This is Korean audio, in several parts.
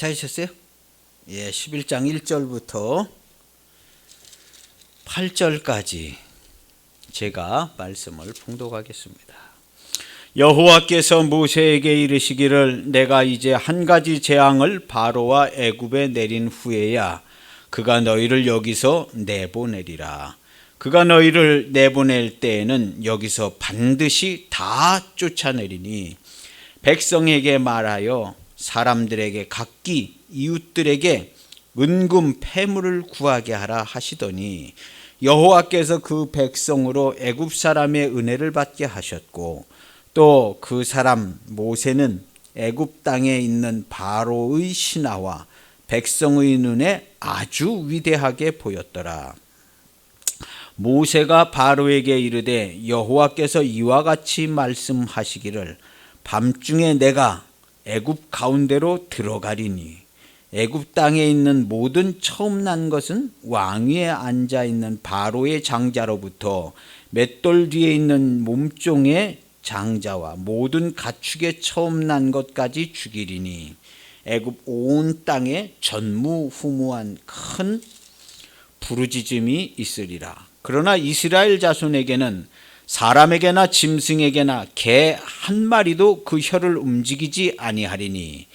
찾으셨어요? 예, 11장 1절부터 8절까지 제가 말씀을 봉독하겠습니다. 여호와께서 모세에게 이르시기를 내가 이제 한 가지 재앙을 바로와 애굽에 내린 후에야 그가 너희를 여기서 내보내리라. 그가 너희를 내보낼 때에는 여기서 반드시 다 쫓아내리니 백성에게 말하여 사람들에게 각기 이웃들에게 은금 패물을 구하게 하라 하시더니 여호와께서 그 백성으로 애굽 사람의 은혜를 받게 하셨고 또 그 사람 모세는 애굽 땅에 있는 바로의 신하와 백성의 눈에 아주 위대하게 보였더라. 모세가 바로에게 이르되 여호와께서 이와 같이 말씀하시기를 밤중에 내가 애굽 가운데로 들어가리니 애굽 땅에 있는 모든 처음 난 것은 왕 위에 앉아 있는 바로의 장자로부터 맷돌 뒤에 있는 몸종의 장자와 모든 가축의 처음 난 것까지 죽이리니 애굽 온 땅에 전무후무한 큰 부르짖음이 있으리라. 그러나 이스라엘 자손에게는 사람에게나 짐승에게나 개 한 마리도 그 혀를 움직이지 아니하리니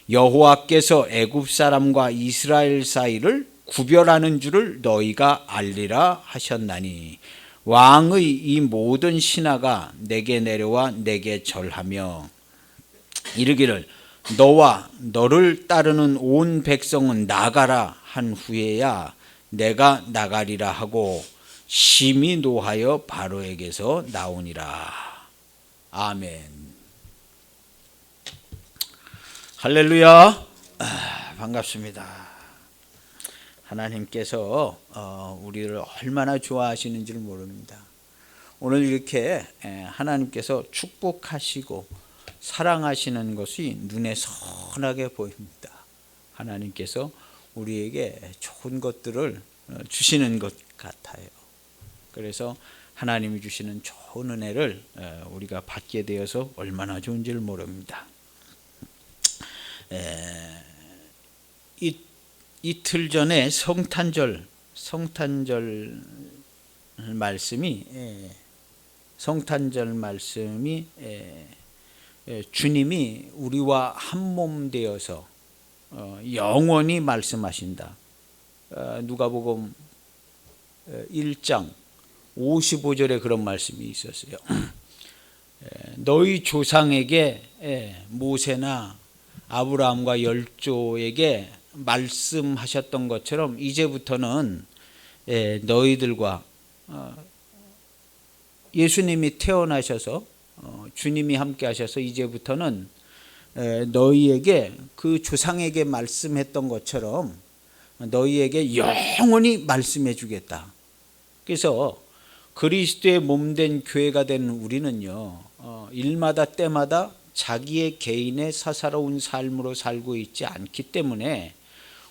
여호와께서 애굽 사람과 이스라엘 사이를 구별하는 줄을 너희가 알리라 하셨나니 왕의 이 모든 신하가 내게 내려와 내게 절하며 이르기를 너와 너를 따르는 온 백성은 나가라 한 후에야 내가 나가리라 하고 심히 노하여 바로에게서 나오니라. 아멘. 할렐루야. 반갑습니다. 하나님께서 우리를 얼마나 좋아하시는지를 모릅니다. 오늘 이렇게 하나님께서 축복하시고 사랑하시는 것이 눈에 선하게 보입니다. 하나님께서 우리에게 좋은 것들을 주시는 것 같아요. 그래서 하나님이 주시는 좋은 은혜를 우리가 받게 되어서 얼마나 좋은지를 모릅니다. 이틀 전에 성탄절 말씀이 주님이 우리와 한 몸 되어서 영원히 말씀하신다. 누가복음 1장 55절에 그런 말씀이 있었어요. 너희 조상에게 모세나 아브라함과 열조에게 말씀하셨던 것처럼 이제부터는 너희들과 예수님이 태어나셔서 주님이 함께 하셔서 이제부터는 너희에게 그 조상에게 말씀했던 것처럼 너희에게 영원히 말씀해 주겠다. 그래서 그리스도의 몸된 교회가 된 우리는요, 일마다 때마다 자기의 개인의 사사로운 삶으로 살고 있지 않기 때문에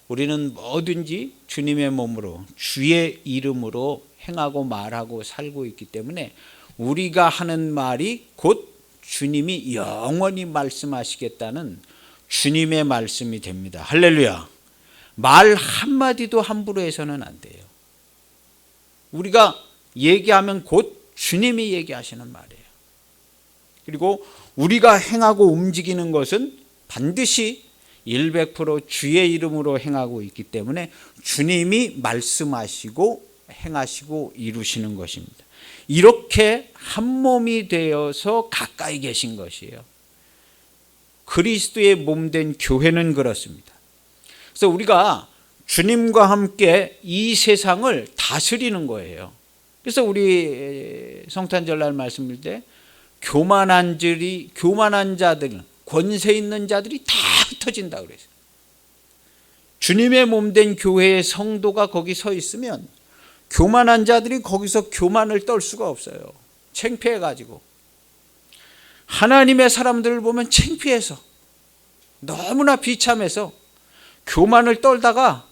우리는 뭐든지 주님의 몸으로 주의 이름으로 행하고 말하고 살고 있기 때문에 우리가 하는 말이 곧 주님이 영원히 말씀하시겠다는 주님의 말씀이 됩니다. 할렐루야. 말 한마디도 함부로 해서는 안 돼요. 우리가 얘기하면 곧 주님이 얘기하시는 말이에요. 그리고 우리가 행하고 움직이는 것은 반드시 100% 주의 이름으로 행하고 있기 때문에 주님이 말씀하시고 행하시고 이루시는 것입니다. 이렇게 한 몸이 되어서 가까이 계신 것이에요. 그리스도의 몸된 교회는 그렇습니다. 그래서 우리가 주님과 함께 이 세상을 다스리는 거예요. 그래서 우리 성탄절날 말씀드릴 때 교만한 자들, 권세 있는 자들이 다 흩어진다 그랬어요. 주님의 몸된 교회의 성도가 거기 서 있으면 교만한 자들이 거기서 교만을 떨 수가 없어요. 창피해가지고. 하나님의 사람들을 보면 창피해서 너무나 비참해서 교만을 떨다가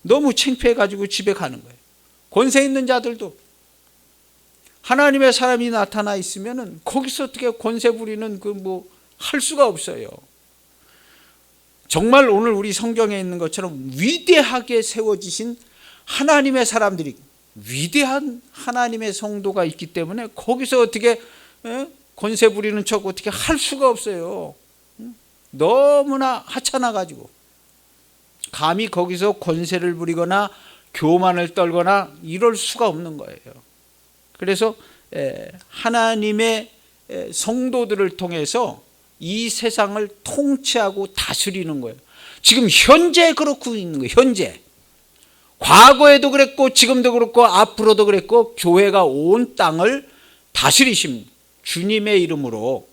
너무 창피해가지고 집에 가는 거예요. 권세 있는 자들도 하나님의 사람이 나타나 있으면은 거기서 어떻게 권세 부리는 할 수가 없어요. 정말 오늘 우리 성경에 있는 것처럼 위대하게 세워지신 하나님의 사람들이, 위대한 하나님의 성도가 있기 때문에 거기서 어떻게 권세 부리는 척 어떻게 할 수가 없어요. 너무나 하찮아가지고 감히 거기서 권세를 부리거나 교만을 떨거나 이럴 수가 없는 거예요. 그래서 하나님의 성도들을 통해서 이 세상을 통치하고 다스리는 거예요. 지금 현재 그렇고 있는 거예요. 현재. 과거에도 그랬고 지금도 그렇고 앞으로도 그랬고 교회가 온 땅을 다스리신 주님의 이름으로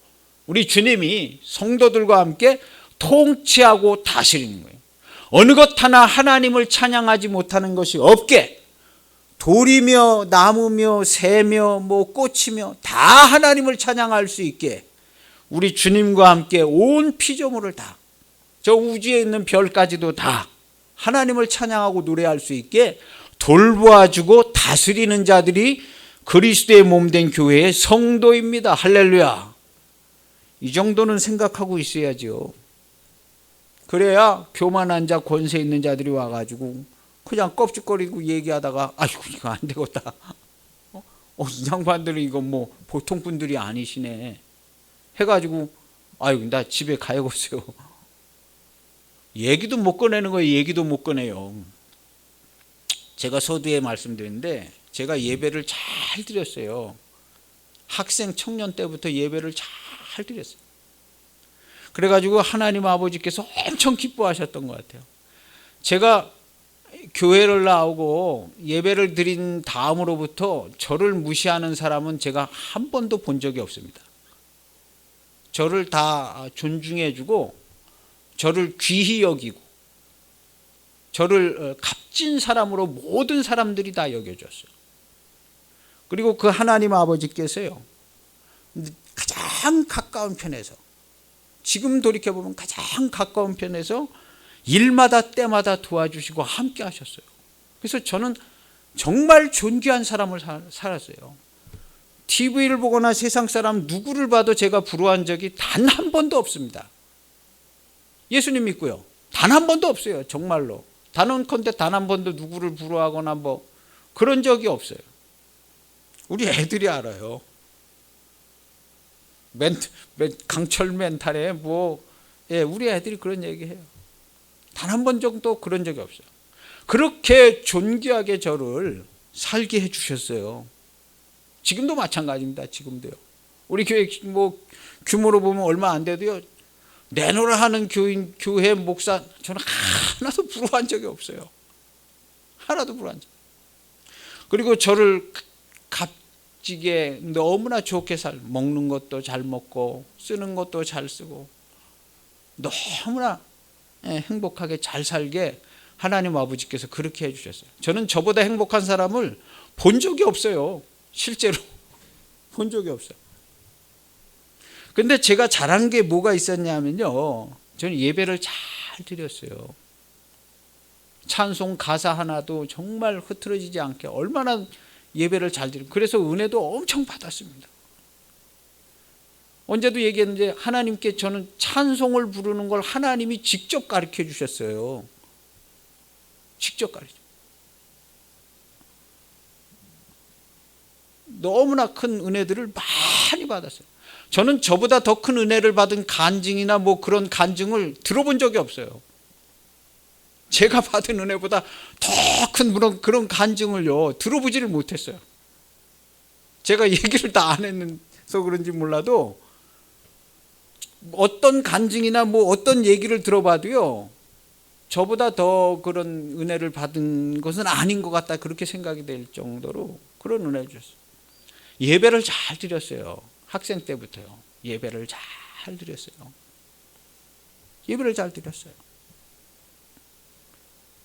우리 주님이 성도들과 함께 통치하고 다스리는 거예요. 어느 것 하나 하나님을 찬양하지 못하는 것이 없게 돌이며 나무며 새며 꽃이며 다 하나님을 찬양할 수 있게 우리 주님과 함께 온 피조물을 다, 저 우주에 있는 별까지도 다 하나님을 찬양하고 노래할 수 있게 돌보아주고 다스리는 자들이 그리스도의 몸된 교회의 성도입니다. 할렐루야. 이 정도는 생각하고 있어야죠. 그래야 교만한 자, 권세 있는 자들이 와가지고 그냥 껍질거리고 얘기하다가 아이고 이거 안 되겠다. 이 양반들은 이거 보통 분들이 아니시네 해가지고 아이고 나 집에 가야겠어요. 얘기도 못 꺼내는 거예요. 얘기도 못 꺼내요. 제가 서두에 말씀드렸는데 제가 예배를 잘 드렸어요. 학생 청년 때부터 예배를 잘 드렸어요. 그래가지고 하나님 아버지께서 엄청 기뻐하셨던 것 같아요. 제가 교회를 나오고 예배를 드린 다음으로부터 저를 무시하는 사람은 제가 한 번도 본 적이 없습니다. 저를 다 존중해주고 저를 귀히 여기고 저를 값진 사람으로 모든 사람들이 다 여겨줬어요. 그리고 그 하나님 아버지께서요, 가장 가까운 편에서, 지금 돌이켜보면 가장 가까운 편에서 일마다 때마다 도와주시고 함께 하셨어요. 그래서 저는 정말 존귀한 삶을 살았어요. TV를 보거나 세상 사람 누구를 봐도 제가 부러워한 적이 단 한 번도 없습니다. 예수님 믿고요. 단 한 번도 없어요. 정말로. 단언컨대 단 한 번도 누구를 부러워하거나 그런 적이 없어요. 우리 애들이 알아요. 강철 멘탈에 우리 애들이 그런 얘기해요. 단 한 번 정도 그런 적이 없어요. 그렇게 존귀하게 저를 살게 해주셨어요. 지금도 마찬가지입니다. 지금도요. 우리 교회 규모로 보면 얼마 안 돼도요, 내노라 하는 교회 목사 저는 하나도 부러워한 적이 없어요. 하나도 부러워한 적. 그리고 저를 값지게 너무나 좋게 먹는 것도 잘 먹고 쓰는 것도 잘 쓰고 너무나 행복하게 잘 살게 하나님 아버지께서 그렇게 해주셨어요. 저는 저보다 행복한 사람을 본 적이 없어요. 실제로 본 적이 없어요. 근데 제가 잘한 게 뭐가 있었냐면요, 저는 예배를 잘 드렸어요. 찬송 가사 하나도 정말 흐트러지지 않게 얼마나 예배를 잘 드리고, 그래서 은혜도 엄청 받았습니다. 언제도 얘기했는데 하나님께 저는 찬송을 부르는 걸 하나님이 직접 가르쳐 주셨어요. 직접 가르쳐. 너무나 큰 은혜들을 많이 받았어요. 저는 저보다 더 큰 은혜를 받은 간증이나 그런 간증을 들어본 적이 없어요. 제가 받은 은혜보다 더 큰 그런 간증을요, 들어보지를 못했어요. 제가 얘기를 다 안 해서 그런지 몰라도 어떤 간증이나 어떤 얘기를 들어봐도요, 저보다 더 그런 은혜를 받은 것은 아닌 것 같다, 그렇게 생각이 될 정도로 그런 은혜를 줬어요. 예배를 잘 드렸어요. 학생 때부터요. 예배를 잘 드렸어요. 예배를 잘 드렸어요.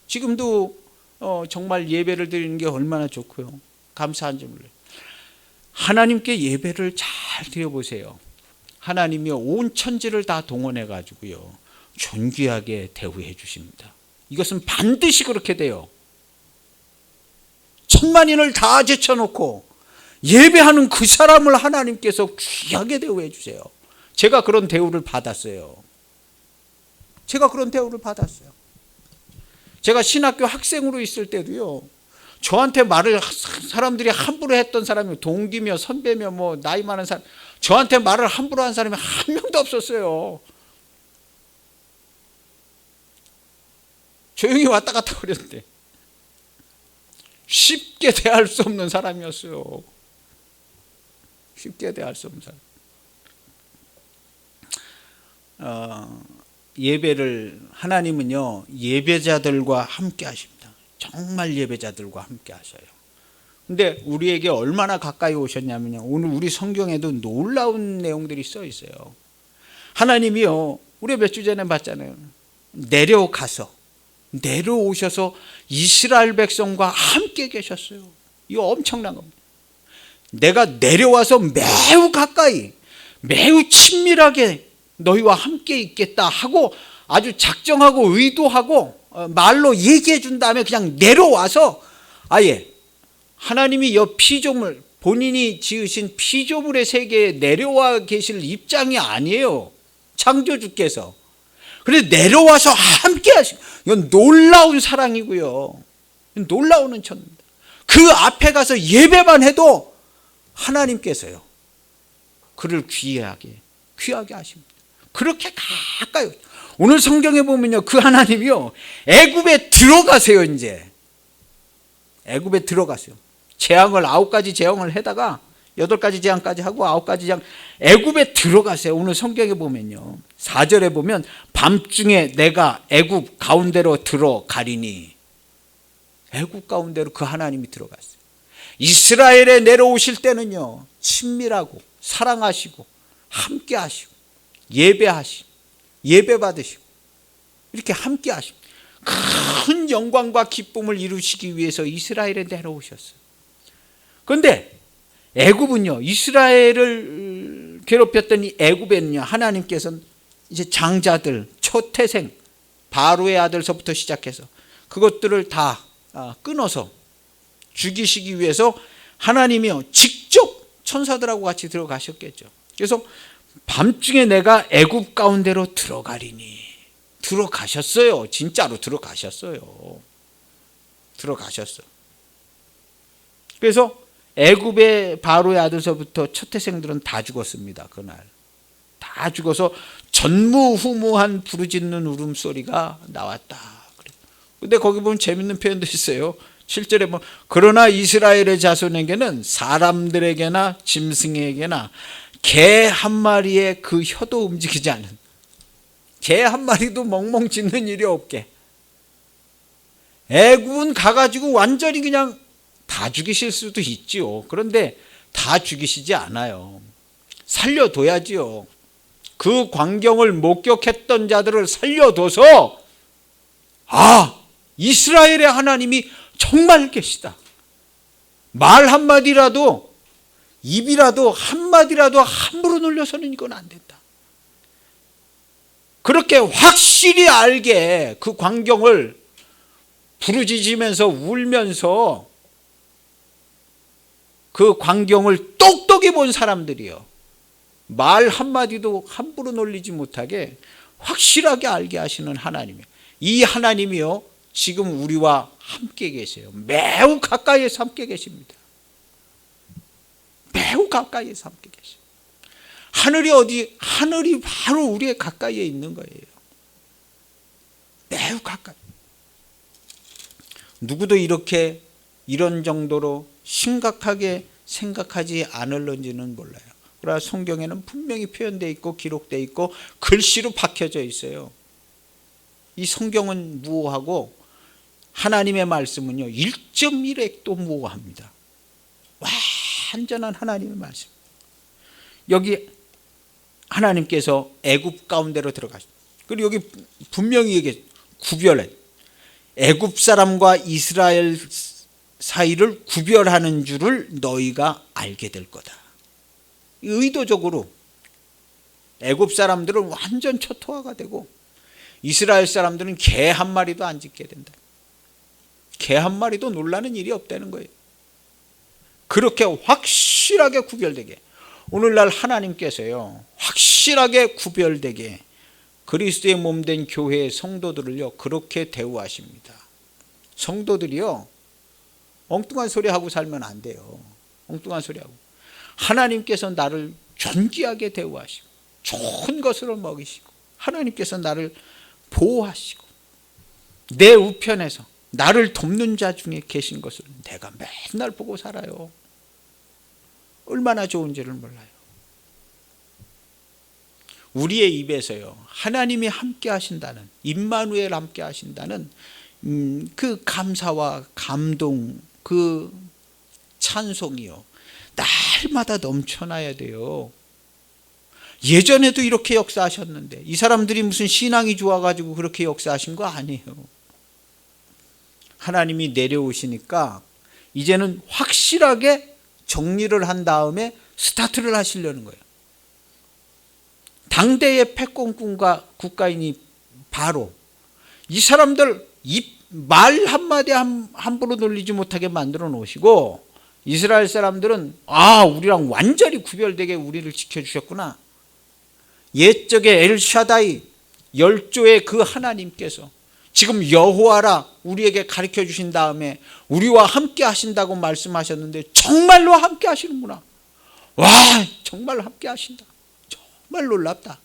지금도 정말 예배를 드리는 게 얼마나 좋고요, 감사한지 몰라요. 하나님께 예배를 잘 드려보세요. 하나님이 온 천지를 다 동원해 가지고요, 존귀하게 대우해 주십니다. 이것은 반드시 그렇게 돼요. 천만인을 다 제쳐놓고 예배하는 그 사람을 하나님께서 귀하게 대우해 주세요. 제가 그런 대우를 받았어요. 제가 그런 대우를 받았어요. 제가 신학교 학생으로 있을 때도요, 저한테 말을 사람들이 함부로 했던 사람이 동기며 선배며 뭐 나이 많은 사람, 저한테 말을 함부로 한 사람이 한 명도 없었어요. 조용히 왔다 갔다 그랬는데 쉽게 대할 수 없는 사람이었어요. 쉽게 대할 수 없는 사람. 예배를 하나님은요, 예배자들과 함께 하십니다. 정말 예배자들과 함께 하셔요. 근데 우리에게 얼마나 가까이 오셨냐면요, 오늘 우리 성경에도 놀라운 내용들이 써 있어요. 하나님이요, 우리 몇 주 전에 봤잖아요. 내려오셔서 이스라엘 백성과 함께 계셨어요. 이거 엄청난 겁니다. 내가 내려와서 매우 가까이, 매우 친밀하게 너희와 함께 있겠다 하고 아주 작정하고 의도하고 말로 얘기해 준 다음에 그냥 내려와서 아예 하나님이 여 피조물, 본인이 지으신 피조물의 세계에 내려와 계실 입장이 아니에요. 창조주께서. 그래서 내려와서 함께 하시고, 이건 놀라운 사랑이고요, 놀라운 은총입니다. 그 앞에 가서 예배만 해도 하나님께서요, 그를 귀하게 하십니다. 그렇게 가까이. 오늘 성경에 보면요, 그 하나님이요, 애굽에 들어가세요. 이제 애굽에 들어가세요. 재앙을 9가지 재앙을 해다가 8가지 재앙까지 하고 9가지 재앙, 애굽에 들어가세요. 오늘 성경에 보면요, 4절에 보면 밤중에 내가 애굽 가운데로 들어가리니, 애굽 가운데로 그 하나님이 들어갔어요. 이스라엘에 내려오실 때는요, 친밀하고 사랑하시고 함께 하시고 예배하시고 예배받으시고 이렇게 함께 하시고 큰 영광과 기쁨을 이루시기 위해서 이스라엘에 내려오셨어요. 그런데 애굽은요, 이스라엘을 괴롭혔던 이 애굽에는요, 하나님께서는 이제 장자들, 초태생, 바로의 아들서부터 시작해서 그것들을 다 끊어서 죽이시기 위해서 하나님이요, 직접 천사들하고 같이 들어가셨겠죠. 그래서 밤중에 내가 애굽 가운데로 들어가리니, 들어가셨어요. 진짜로 들어가셨어요. 그래서 애굽의 바로의 아들서부터 초태생들은 다 죽었습니다. 그날 다 죽어서 전무후무한 부르짖는 울음소리가 나왔다. 근데 거기 보면 재밌는 표현도 있어요. 7절에 보면 그러나 이스라엘의 자손에게는 사람들에게나 짐승에게나 개 한 마리의 그 혀도 움직이지 않는, 개 한 마리도 멍멍 짖는 일이 없게. 애굽은 가가지고 완전히 그냥 다 죽이실 수도 있지요. 그런데 다 죽이시지 않아요. 살려둬야지요. 그 광경을 목격했던 자들을 살려둬서 이스라엘의 하나님이 정말 계시다. 말 한마디라도, 입이라도 한마디라도 함부로 놀려서는 이건 안 된다. 그렇게 확실히 알게 그 광경을 부르짖으면서 울면서 그 광경을 똑똑히 본 사람들이요, 말 한마디도 함부로 놀리지 못하게 확실하게 알게 하시는 하나님이요, 이 하나님이요, 지금 우리와 함께 계세요. 매우 가까이에서 함께 계십니다. 매우 가까이에서 함께 계세요. 하늘이 어디? 하늘이 바로 우리의 가까이에 있는 거예요. 매우 가까이. 누구도 이런 정도로 심각하게 생각하지 않을런지는 몰라요. 그러나 성경에는 분명히 표현되어 있고 기록되어 있고 글씨로 박혀져 있어요. 이 성경은 무오하고 하나님의 말씀은요 1.1핵도 무오합니다. 완전한 하나님의 말씀. 여기 하나님께서 애굽 가운데로 들어가셨어요. 그리고 여기 분명히 얘기해, 구별해, 애굽 사람과 이스라엘 사이를 구별하는 줄을 너희가 알게 될 거다. 의도적으로 애굽 사람들은 완전 초토화가 되고 이스라엘 사람들은 개 한 마리도 안 짖게 된다. 개 한 마리도 놀라는 일이 없다는 거예요. 그렇게 확실하게 구별되게 오늘날 하나님께서요 확실하게 구별되게 그리스도의 몸된 교회의 성도들을요 그렇게 대우하십니다. 성도들이요 엉뚱한 소리 하고 살면 안 돼요. 엉뚱한 소리 하고 하나님께서 나를 존귀하게 대우하시고 좋은 것으로 먹이시고 하나님께서 나를 보호하시고 내 우편에서 나를 돕는 자 중에 계신 것을 내가 맨날 보고 살아요. 얼마나 좋은지를 몰라요. 우리의 입에서요 하나님이 함께 하신다는, 임마누엘 함께 하신다는 그 감사와 감동, 그 찬송이요 날마다 넘쳐나야 돼요. 예전에도 이렇게 역사하셨는데 이 사람들이 무슨 신앙이 좋아가지고 그렇게 역사하신 거 아니에요. 하나님이 내려오시니까 이제는 확실하게 정리를 한 다음에 스타트를 하시려는 거예요. 당대의 패권군과 국가인이 바로 이 사람들 말 한마디 함부로 놀리지 못하게 만들어 놓으시고 이스라엘 사람들은 우리랑 완전히 구별되게 우리를 지켜주셨구나. 옛적에 엘샤다이 열조의 그 하나님께서 지금 여호와라 우리에게 가르쳐 주신 다음에 우리와 함께 하신다고 말씀하셨는데 정말로 함께 하시는구나. 와, 정말 함께 하신다. 정말 놀랍다.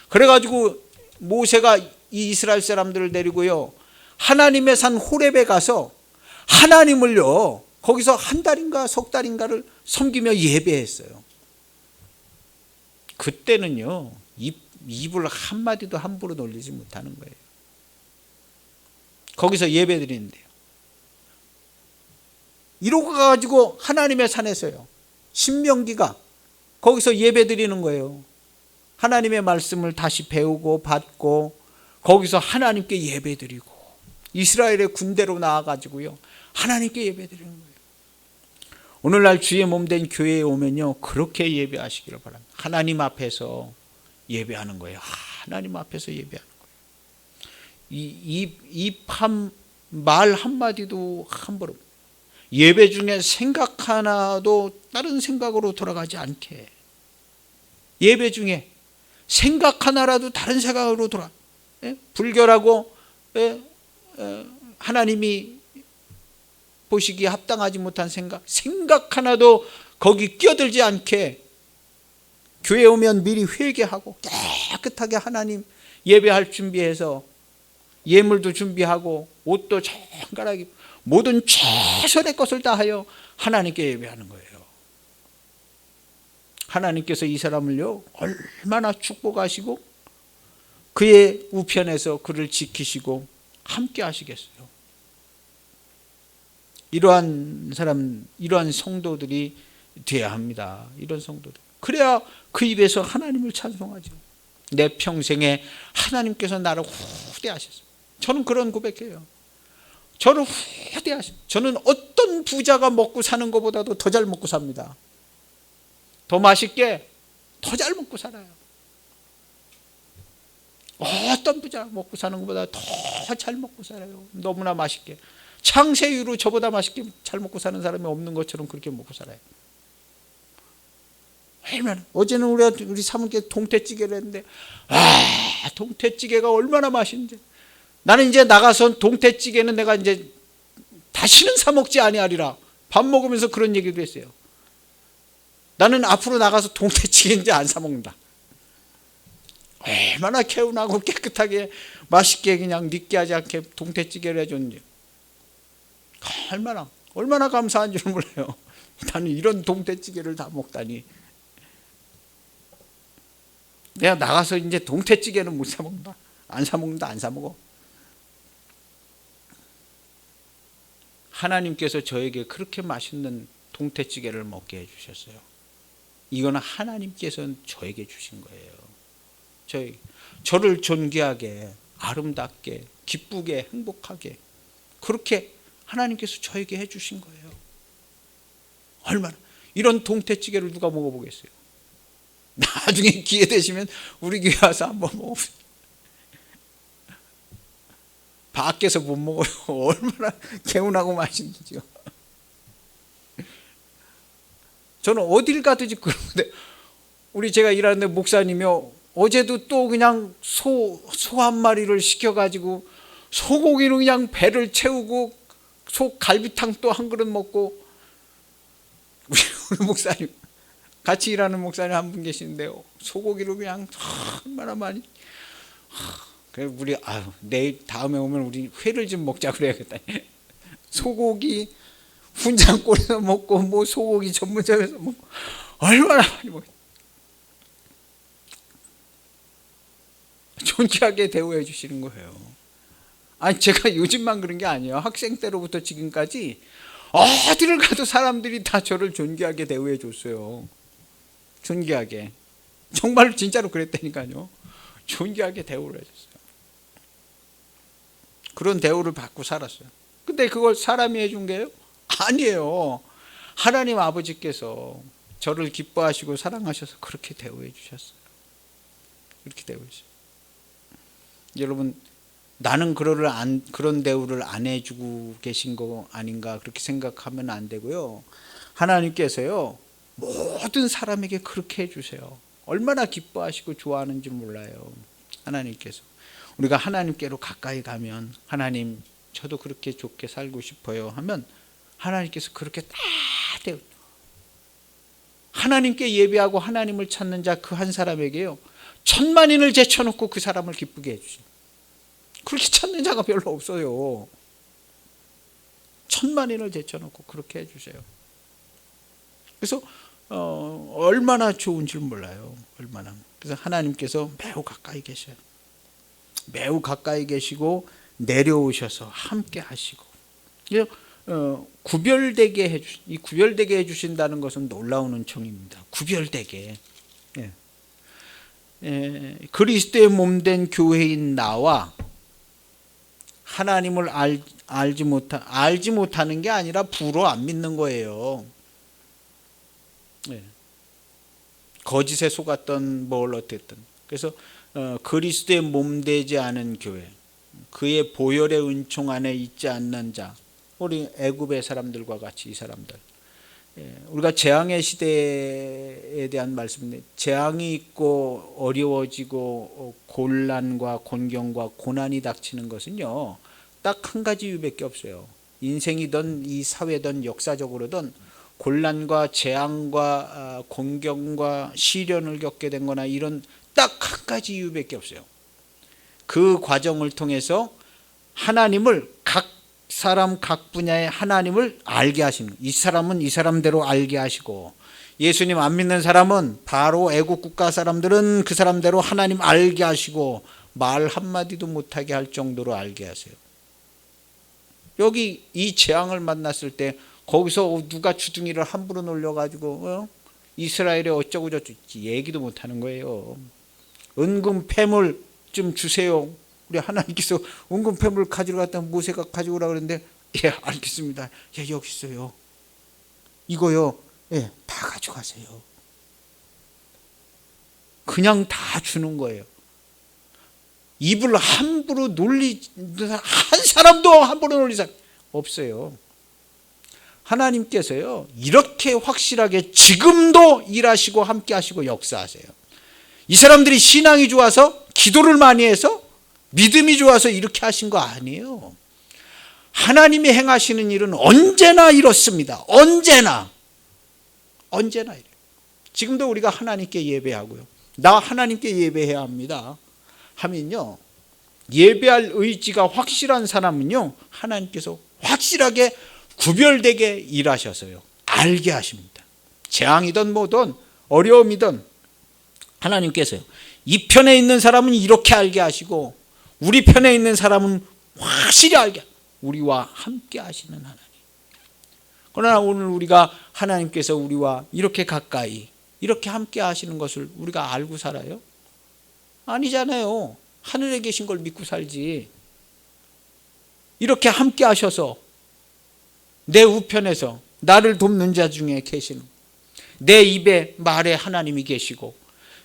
그래가지고 모세가 이 이스라엘 사람들을 데리고요 하나님의 산 호렙에 가서 하나님을요 거기서 한 달인가 석 달인가를 섬기며 예배했어요. 그때는요 입을 한마디도 함부로 놀리지 못하는 거예요. 거기서 예배 드리는데요. 이러고 가지고 하나님의 산에서요 신명기가 거기서 예배 드리는 거예요. 하나님의 말씀을 다시 배우고 받고 거기서 하나님께 예배 드리고 이스라엘의 군대로 나와가지고요 하나님께 예배 드리는 거예요. 오늘날 주의 몸된 교회에 오면요 그렇게 예배하시기를 바랍니다. 하나님 앞에서 예배하는 거예요. 하나님 앞에서 예배하는 거예요. 말 한마디도 함부로 예배 중에 생각 하나도 다른 생각으로 돌아가지 않게, 예배 중에 생각 하나라도 다른 생각으로 불결하고 하나님이 보시기에 합당하지 못한 생각 하나도 거기 끼어들지 않게 교회 오면 미리 회개하고 깨끗하게 하나님 예배할 준비해서 예물도 준비하고 옷도 정갈하게 모든 최선의 것을 다하여 하나님께 예배하는 거예요. 하나님께서 이 사람을요 얼마나 축복하시고 그의 우편에서 그를 지키시고 함께 하시겠어요. 이러한 성도들이 돼야 합니다. 이런 성도들. 그래야 그 입에서 하나님을 찬송하죠. 내 평생에 하나님께서 나를 후대하셨어요. 저는 그런 고백해요. 저를 후대하셨어요. 저는 어떤 부자가 먹고 사는 것보다도 더 잘 먹고 삽니다. 더 맛있게 더 잘 먹고 살아요. 어떤 부자 먹고 사는 것보다 더 잘 먹고 살아요. 너무나 맛있게. 창세 이후로 저보다 맛있게 잘 먹고 사는 사람이 없는 것처럼 그렇게 먹고 살아요. 얼마나. 어제는 우리 사모님께 동태찌개를 했는데 동태찌개가 얼마나 맛있는지. 나는 이제 나가서 동태찌개는 내가 이제 다시는 사 먹지 아니하리라. 밥 먹으면서 그런 얘기도 했어요. 나는 앞으로 나가서 동태찌개 이제 안 사 먹는다. 얼마나 개운하고 깨끗하게 맛있게 그냥 느끼하지 않게 동태찌개를 해줬는지 얼마나 감사한 줄 몰라요. 나는 이런 동태찌개를 다 먹다니. 내가 나가서 이제 동태찌개는 못 사 먹는다. 안 사 먹어. 하나님께서 저에게 그렇게 맛있는 동태찌개를 먹게 해주셨어요. 이거는 하나님께서 저에게 주신 거예요. 저를 존귀하게, 아름답게, 기쁘게, 행복하게 그렇게 하나님께서 저에게 해주신 거예요. 얼마나. 이런 동태찌개를 누가 먹어보겠어요. 나중에 기회 되시면 우리 교회 와서 한번 먹어보세요. 밖에서 못 먹어요. 얼마나 개운하고 맛있는지요. 저는 어딜 가든지 그런데 제가 일하는데 목사님이요 어제도 또 그냥 소 한 마리를 시켜가지고 소고기로 그냥 배를 채우고 소 갈비탕 또 한 그릇 먹고, 우리 목사님, 같이 일하는 목사님 한 분 계시는데요, 소고기로 그냥 얼마나 많이. 그래 우리 내일 다음에 오면 우리 회를 좀 먹자 그래야겠다. 소고기 훈장골에서 먹고 뭐 소고기 전문점에서 먹고 얼마나 많이 먹. 존귀하게 대우해 주시는 거예요. 아니 제가 요즘만 그런 게 아니에요. 학생 때로부터 지금까지 어디를 가도 사람들이 다 저를 존귀하게 대우해 줬어요. 존귀하게. 정말 진짜로 그랬다니까요. 존귀하게 대우를 해줬어요. 그런 대우를 받고 살았어요. 근데 그걸 사람이 해준 게요? 아니에요. 하나님 아버지께서 저를 기뻐하시고 사랑하셔서 그렇게 대우해 주셨어요. 그렇게 대우해 주셨어요. 여러분, 나는 그런 대우를 안 해주고 계신 거 아닌가 그렇게 생각하면 안 되고요. 하나님께서요, 모든 사람에게 그렇게 해주세요. 얼마나 기뻐하시고 좋아하는지 몰라요. 하나님께서. 우리가 하나님께로 가까이 가면, 하나님 저도 그렇게 좋게 살고 싶어요 하면 하나님께서 그렇게 다 대우. 하나님께 예배하고 하나님을 찾는 자 그 한 사람에게요, 천만인을 제쳐놓고 그 사람을 기쁘게 해주십니다. 그렇게 찾는 자가 별로 없어요. 천만인을 제쳐놓고 그렇게 해주세요. 그래서 얼마나 좋은 줄 몰라요. 얼마나. 그래서 하나님께서 매우 가까이 계셔요. 매우 가까이 계시고 내려오셔서 함께 하시고, 구별되게 이 구별되게 해주신다는 것은 놀라운 은총입니다. 구별되게. 그리스도의 몸된 교회인 나와 하나님을 알지 못하는 게 아니라 부로 안 믿는 거예요. 거짓에 속았던 뭘 어땠든. 그래서 그리스도의 몸되지 않은 교회, 그의 보혈의 은총 안에 있지 않는 자, 우리 애굽의 사람들과 같이 이 사람들, 우리가 재앙의 시대에 대한 말씀인데, 재앙이 있고 어려워지고 곤란과 곤경과 고난이 닥치는 것은요, 딱 한 가지 이유밖에 없어요. 인생이든 이 사회든 역사적으로든 곤란과 재앙과 곤경과 시련을 겪게 된 거나 이런 딱 한 가지 이유밖에 없어요. 그 과정을 통해서 하나님을, 각 사람 각 분야의 하나님을 알게 하시는, 이 사람은 이 사람대로 알게 하시고, 예수님 안 믿는 사람은 바로 애국 국가 사람들은 그 사람대로 하나님 알게 하시고 말 한마디도 못하게 할 정도로 알게 하세요. 여기 이 재앙을 만났을 때 거기서 누가 주둥이를 함부로 놀려가지고 이스라엘에 어쩌고 저쩌고 얘기도 못하는 거예요. 은금 패물 좀 주세요. 우리 하나님께서 은금 패물 가지러 갔다 모세가 가져오라 그랬는데, 예 알겠습니다. 예 여기 있어요. 이거요. 예 다 가져가세요. 그냥 다 주는 거예요. 입을 함부로 한 사람도 함부로 놀린 사람 없어요. 하나님께서요 이렇게 확실하게 지금도 일하시고 함께 하시고 역사하세요. 이 사람들이 신앙이 좋아서 기도를 많이 해서 믿음이 좋아서 이렇게 하신 거 아니에요. 하나님이 행하시는 일은 언제나 이렇습니다. 언제나 이래요. 지금도 우리가 하나님께 예배하고요, 나 하나님께 예배해야 합니다 하면요, 예배할 의지가 확실한 사람은요, 하나님께서 확실하게 구별되게 일하셔서요 알게 하십니다. 재앙이든 뭐든 어려움이든 하나님께서요, 이 편에 있는 사람은 이렇게 알게 하시고 우리 편에 있는 사람은 확실히 알게, 우리와 함께 하시는 하나님. 그러나 오늘 우리가 하나님께서 우리와 이렇게 가까이 이렇게 함께 하시는 것을 우리가 알고 살아요? 아니잖아요. 하늘에 계신 걸 믿고 살지. 이렇게 함께 하셔서 내 우편에서 나를 돕는 자 중에 계시는, 내 입의 말에 하나님이 계시고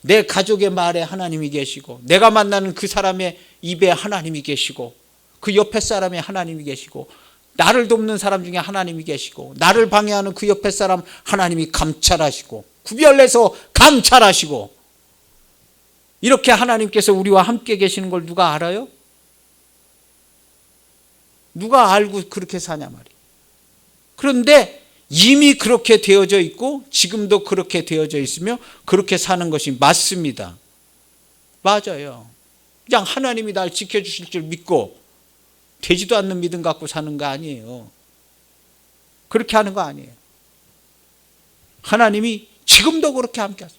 내 가족의 말에 하나님이 계시고 내가 만나는 그 사람의 입에 하나님이 계시고 그 옆에 사람에 하나님이 계시고 나를 돕는 사람 중에 하나님이 계시고 나를 방해하는 그 옆에 사람 하나님이 감찰하시고 구별내서 감찰하시고 이렇게 하나님께서 우리와 함께 계시는 걸 누가 알아요? 누가 알고 그렇게 사냐 말이에요. 그런데 이미 그렇게 되어져 있고 지금도 그렇게 되어져 있으며 그렇게 사는 것이 맞습니다. 맞아요. 그냥 하나님이 날 지켜주실 줄 믿고 되지도 않는 믿음 갖고 사는 거 아니에요. 그렇게 하는 거 아니에요. 하나님이 지금도 그렇게 함께 하세요.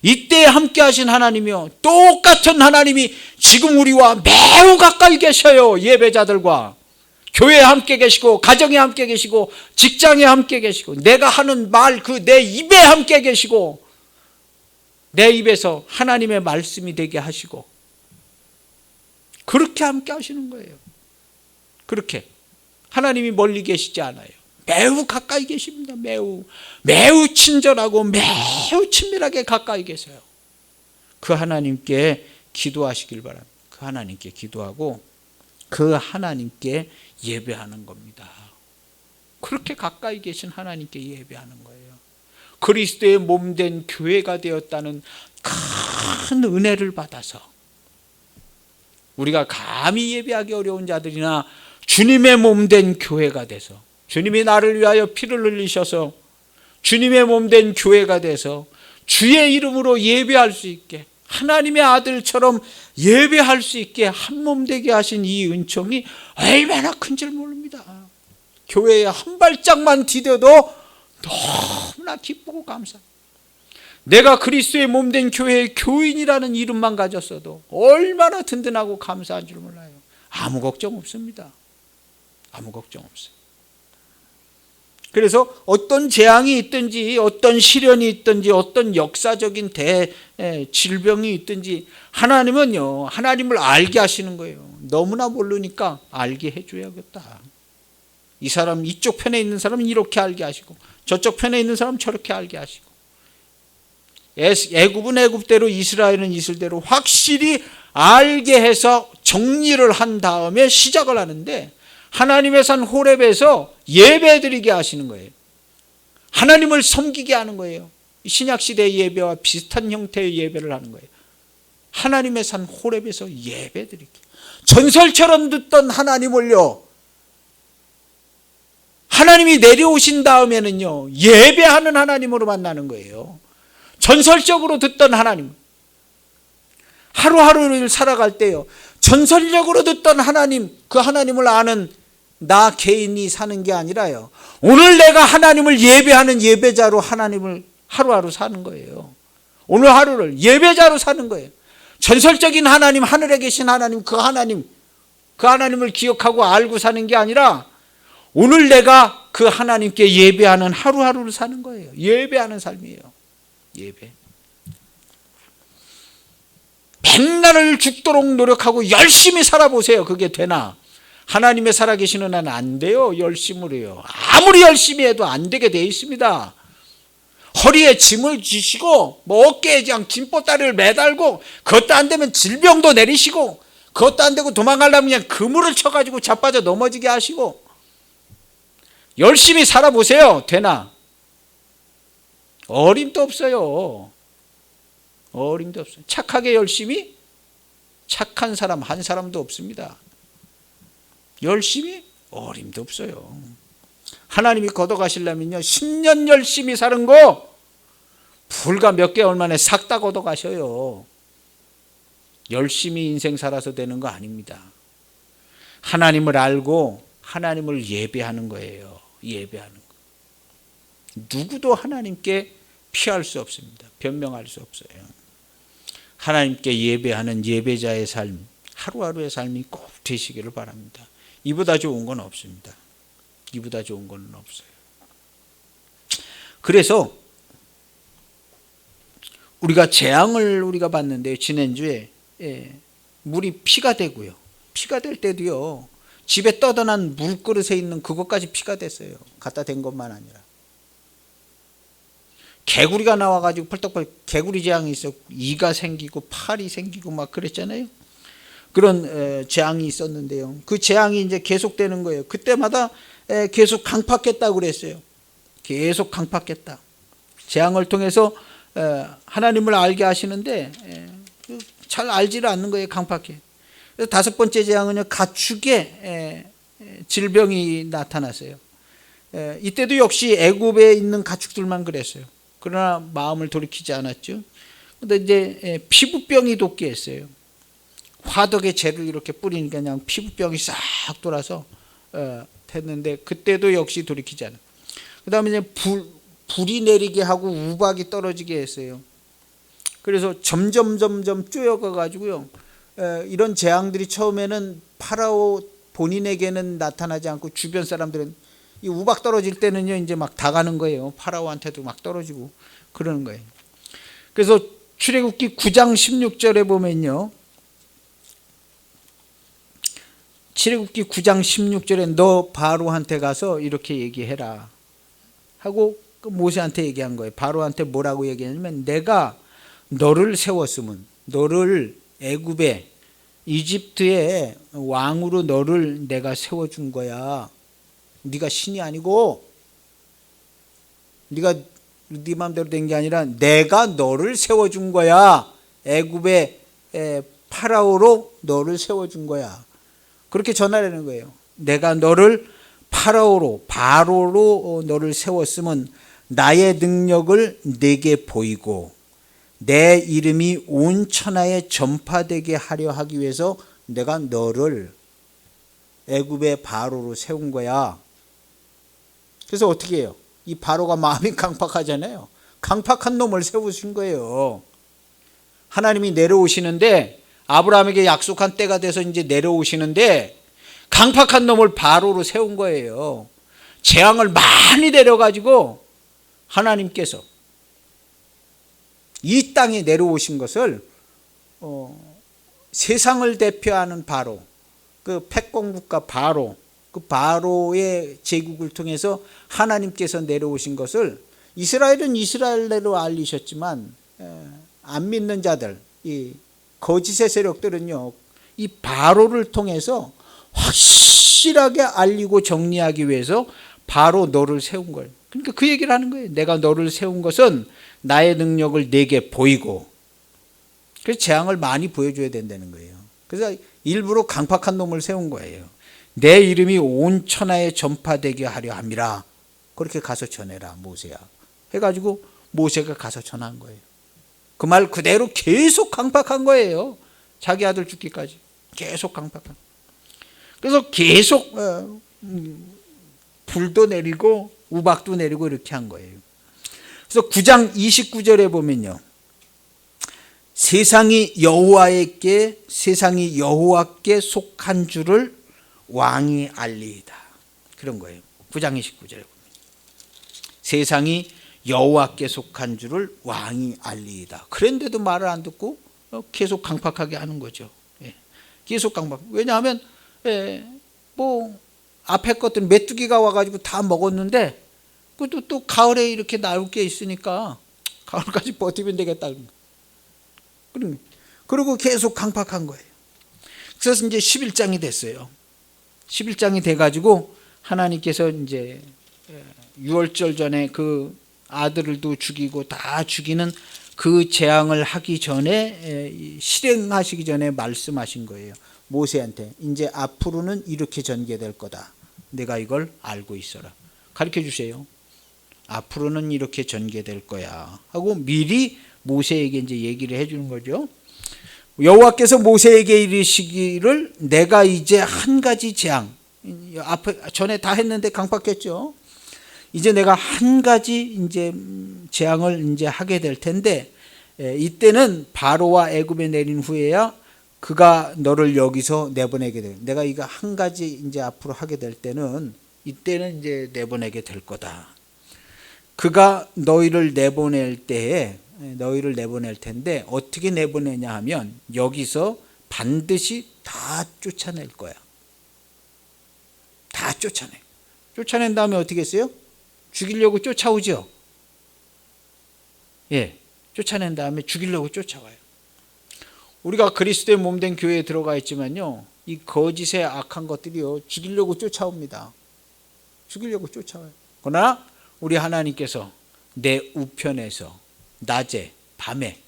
이때 함께 하신 하나님이요, 똑같은 하나님이 지금 우리와 매우 가까이 계셔요. 예배자들과 교회에 함께 계시고 가정에 함께 계시고 직장에 함께 계시고 내가 하는 말 그 내 입에 함께 계시고 내 입에서 하나님의 말씀이 되게 하시고 그렇게 함께 하시는 거예요. 그렇게 하나님이 멀리 계시지 않아요. 매우 가까이 계십니다. 매우 친절하고 매우 친밀하게 가까이 계세요. 그 하나님께 기도하시길 바랍니다. 그 하나님께 기도하고 그 하나님께 예배하는 겁니다. 그렇게 가까이 계신 하나님께 예배하는 거예요. 그리스도의 몸된 교회가 되었다는 큰 은혜를 받아서 우리가 감히 예배하기 어려운 자들이나 주님의 몸된 교회가 돼서 주님이 나를 위하여 피를 흘리셔서 주님의 몸된 교회가 돼서 주의 이름으로 예배할 수 있게 하나님의 아들처럼 예배할 수 있게 한몸 되게 하신 이 은총이 얼마나 큰 줄 모릅니다. 교회에 한 발짝만 디뎌도 너무나 기쁘고 감사합니다. 내가 그리스도의 몸된 교회의 교인이라는 이름만 가졌어도 얼마나 든든하고 감사한 줄 몰라요. 아무 걱정 없습니다. 아무 걱정 없어요. 그래서 어떤 재앙이 있든지 어떤 시련이 있든지 어떤 역사적인 질병이 있든지 하나님은요, 하나님을 알게 하시는 거예요. 너무나 모르니까 알게 해줘야겠다. 이 사람 이쪽 편에 있는 사람은 이렇게 알게 하시고 저쪽 편에 있는 사람은 저렇게 알게 하시고 애굽은 애굽대로 이스라엘은 이스라엘대로 확실히 알게 해서 정리를 한 다음에 시작을 하는데 하나님의 산 호렙에서 예배드리게 하시는 거예요. 하나님을 섬기게 하는 거예요. 신약시대의 예배와 비슷한 형태의 예배를 하는 거예요. 하나님의 산 호렙에서 예배드리게. 전설처럼 듣던 하나님을요, 하나님이 내려오신 다음에는요, 예배하는 하나님으로 만나는 거예요. 전설적으로 듣던 하나님, 하루하루를 살아갈 때요, 전설적으로 듣던 하나님, 그 하나님을 아는 나 개인이 사는 게 아니라요, 오늘 내가 하나님을 예배하는 예배자로 하나님을 하루하루 사는 거예요. 오늘 하루를 예배자로 사는 거예요. 전설적인 하나님, 하늘에 계신 하나님, 그 하나님을 기억하고 알고 사는 게 아니라 오늘 내가 그 하나님께 예배하는 하루하루를 사는 거예요. 예배하는 삶이에요. 예배. 백날을 죽도록 노력하고 열심히 살아보세요. 그게 되나? 하나님의 살아계시는 한은 안 돼요. 열심을 해요. 아무리 열심히 해도 안 되게 돼 있습니다. 허리에 짐을 지시고 어깨에 그냥 짐보따리를 매달고 그것도 안 되면 질병도 내리시고 그것도 안 되고 도망가려면 그냥 그물을 쳐가지고 자빠져 넘어지게 하시고 열심히 살아보세요. 되나? 어림도 없어요. 어림도 없어요. 착하게 열심히 착한 사람 한 사람도 없습니다. 열심히 어림도 없어요. 하나님이 걷어가시려면요 10년 열심히 사는 거 불과 몇 개월 만에 싹 다 걷어가셔요. 열심히 인생 살아서 되는 거 아닙니다. 하나님을 알고 하나님을 예배하는 거예요. 예배하는 거. 누구도 하나님께 피할 수 없습니다. 변명할 수 없어요. 하나님께 예배하는 예배자의 삶, 하루하루의 삶이 꼭 되시기를 바랍니다. 이보다 좋은 건 없습니다. 이보다 좋은 건 없어요. 그래서 우리가 재앙을 우리가 봤는데 지난주에 물이 피가 되고요. 피가 될 때도요. 집에 떠다난 물그릇에 있는 그것까지 피가 됐어요. 갖다 댄 것만 아니라. 개구리가 나와가지고 펄떡펄떡 개구리 재앙이 있었고 이가 생기고 팔이 생기고 막 그랬잖아요. 그런 재앙이 있었는데요. 그 재앙이 이제 계속되는 거예요. 그때마다 계속 강팍했다고 그랬어요. 계속 강팍했다. 재앙을 통해서 하나님을 알게 하시는데 잘 알지를 않는 거예요. 강팍해. 그래서 다섯 번째 재앙은요, 가축의 질병이 나타났어요. 이때도 역시 애굽에 있는 가축들만 그랬어요. 그러나 마음을 돌이키지 않았죠. 근데 이제 피부병이 돋게 했어요. 화덕에 재를 이렇게 뿌리니까 그냥 피부병이 싹 돌아서 됐는데, 그때도 역시 돌이키지 않아요. 그 다음에 이제 불이 내리게 하고 우박이 떨어지게 했어요. 그래서 점점 쪼여가 가지고요, 이런 재앙들이 처음에는 파라오 본인에게는 나타나지 않고 주변 사람들은 이 우박 떨어질 때는요 이제 막 다 가는 거예요. 파라오한테도 막 떨어지고 그러는 거예요. 그래서 출애굽기 9장 16절에 보면요, 출애굽기 9장 16절에 너 바로한테 가서 이렇게 얘기해라 하고 모세한테 얘기한 거예요. 바로한테 뭐라고 얘기하냐면, 내가 너를 세웠으면, 너를 애굽에 이집트의 왕으로 너를 내가 세워준 거야. 네가 신이 아니고, 네가 네 마음대로 된 게 아니라 내가 너를 세워준 거야. 애굽의 파라오로 너를 세워준 거야. 그렇게 전하라는 거예요. 내가 너를 바로로 너를 세웠으면 나의 능력을 네게 보이고 내 이름이 온 천하에 전파되게 하려 하기 위해서 내가 너를 애굽의 바로로 세운 거야. 그래서 어떻게 해요? 이 바로가 마음이 강팍하잖아요. 강팍한 놈을 세우신 거예요. 하나님이 내려오시는데, 아브라함에게 약속한 때가 돼서 이제 내려오시는데 강팍한 놈을 바로로 세운 거예요. 재앙을 많이 내려가지고 하나님께서 이 땅에 내려오신 것을 세상을 대표하는 바로, 그 패권국가 바로, 그 바로의 제국을 통해서 하나님께서 내려오신 것을 이스라엘은 이스라엘대로 알리셨지만 안 믿는 자들, 이 거짓의 세력들은요 이 바로를 통해서 확실하게 알리고 정리하기 위해서 바로 너를 세운 거예요. 그러니까 그 얘기를 하는 거예요. 내가 너를 세운 것은 나의 능력을 네게 보이고, 그래서 재앙을 많이 보여줘야 된다는 거예요. 그래서 일부러 강팍한 놈을 세운 거예요. 내 이름이 온 천하에 전파되게 하려 함이라. 그렇게 가서 전해라 모세야 해가지고 모세가 가서 전한 거예요. 그 말 그대로 계속 강팍한 거예요. 자기 아들 죽기까지 계속 강팍한. 그래서 계속 불도 내리고 우박도 내리고 이렇게 한 거예요. 그래서 9장 29절에 보면요, 세상이 여호와께 속한 줄을 왕이 알리이다. 그런 거예요. 9장 29절에 보면 세상이 여호와께 속한 줄을 왕이 알리이다. 그런데도 말을 안 듣고 계속 강팍하게 하는 거죠. 계속 강팍. 왜냐하면 뭐 앞에 것들 메뚜기가 와가지고 다 먹었는데 그것도 또 가을에 이렇게 나올 게 있으니까 가을까지 버티면 되겠다. 그리고 계속 강팍한 거예요. 그래서 이제 11장이 됐어요. 11장이 돼가지고 하나님께서 이제 6월절 전에 그 아들을도 죽이고 다 죽이는 그 재앙을 하기 전에, 실행하시기 전에 말씀하신 거예요. 모세한테 이제 앞으로는 이렇게 전개될 거다. 내가 이걸 알고 있어라. 가르쳐 주세요. 앞으로는 이렇게 전개될 거야 하고 미리 모세에게 이제 얘기를 해주는 거죠. 여호와께서 모세에게 이르시기를 내가 이제 한 가지 재앙, 앞에 전에 다 했는데 강팍했죠. 이제 내가 한 가지 이제 재앙을 이제 하게 될 텐데, 이때는 바로와 애굽에 내린 후에야 그가 너를 여기서 내보내게 돼. 내가 이거 한 가지 이제 앞으로 하게 될 때는 이때는 이제 내보내게 될 거다. 그가 너희를 내보낼 텐데 어떻게 내보내냐 하면 여기서 반드시 다 쫓아낼 거야. 다 쫓아내. 쫓아낸 다음에 어떻게 했어요? 죽이려고 쫓아오죠. 쫓아낸 다음에 죽이려고 쫓아와요. 우리가 그리스도의 몸된 교회에 들어가 있지만요, 이 거짓의 악한 것들이요 죽이려고 쫓아옵니다. 죽이려고 쫓아와요. 그러나 우리 하나님께서 내 우편에서 낮에 밤에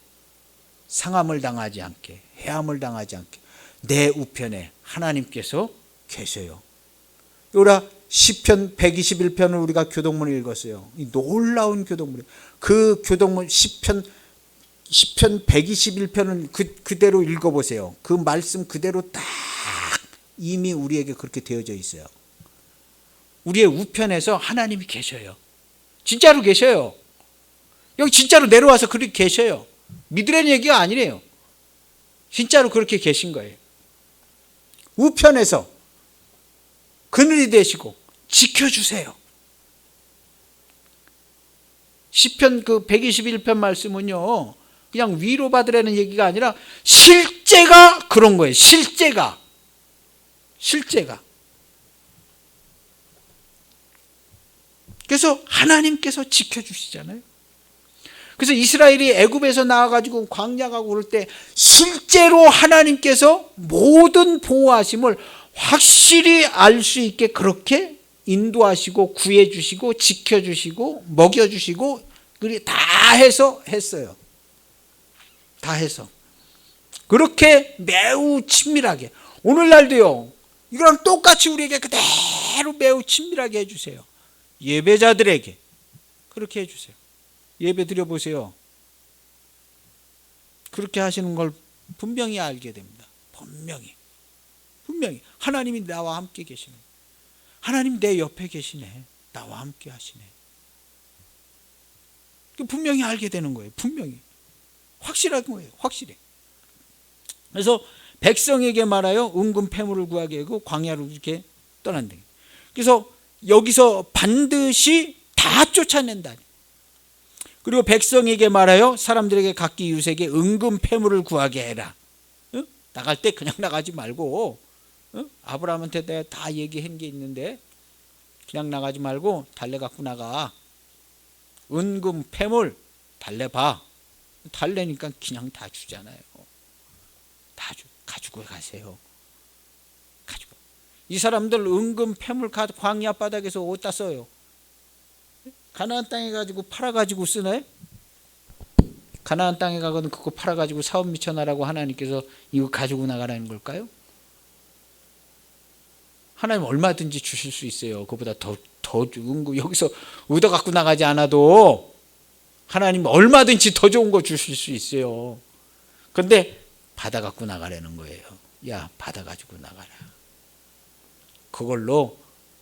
상함을 당하지 않게, 해함을 당하지 않게 내 우편에 하나님께서 계셔요. 요라 시편 121편을 우리가 교동문을 읽었어요. 이 놀라운 교동문. 그 교동문 시편 121편을 그대로 읽어보세요. 그 말씀 그대로 딱 이미 우리에게 그렇게 되어져 있어요. 우리의 우편에서 하나님이 계셔요. 진짜로 계셔요. 여기 진짜로 내려와서 그렇게 계셔요. 믿으라는 얘기가 아니래요. 진짜로 그렇게 계신 거예요. 우편에서 그늘이 되시고 지켜주세요. 시편 그 121편 말씀은요, 그냥 위로받으라는 얘기가 아니라 실제가 그런 거예요. 실제가. 그래서 하나님께서 지켜주시잖아요. 그래서 이스라엘이 애굽에서 나와가지고 광야 가고 그럴 때 실제로 하나님께서 모든 보호하심을 확실히 알 수 있게 그렇게 인도하시고 구해주시고 지켜주시고 먹여주시고 다 해서 했어요. 다 해서 그렇게 매우 친밀하게, 오늘날도요 이거랑 똑같이 우리에게 그대로 매우 친밀하게 해주세요. 예배자들에게 그렇게 해주세요. 예배 드려보세요. 그렇게 하시는 걸 분명히 알게 됩니다. 분명히 하나님이 나와 함께 계시네. 하나님 내 옆에 계시네. 나와 함께 하시네. 분명히 알게 되는 거예요. 분명히 확실한 거예요. 확실해. 그래서 백성에게 말하여 은금 패물을 구하게 하고 광야로 이렇게 떠난다. 그래서 여기서 반드시 다 쫓아낸다. 그리고 백성에게 말하여 사람들에게 각기 유색에 은금 패물을 구하게 해라. 나갈 때 그냥 나가지 말고, 아브라함한테 내가 다 얘기한 게 있는데 그냥 나가지 말고 달래 갖고 나가. 은금 패물 달래 봐. 달래니까 그냥 다 주잖아요. 다 가지고 가세요. 가지고. 이 사람들 은금 패물 광야 바닥에서 어디다 써요? 가나안 땅에 가지고 팔아가지고 쓰나요? 가나안 땅에 가거든 그거 팔아가지고 사업 미쳐나라고 하나님께서 이거 가지고 나가라는 걸까요? 하나님 얼마든지 주실 수 있어요. 그보다 더 은금 여기서 얻어 갖고 나가지 않아도 하나님 얼마든지 더 좋은 거 주실 수 있어요. 그런데 받아 갖고 나가라는 거예요. 야, 받아 가지고 나가라. 그걸로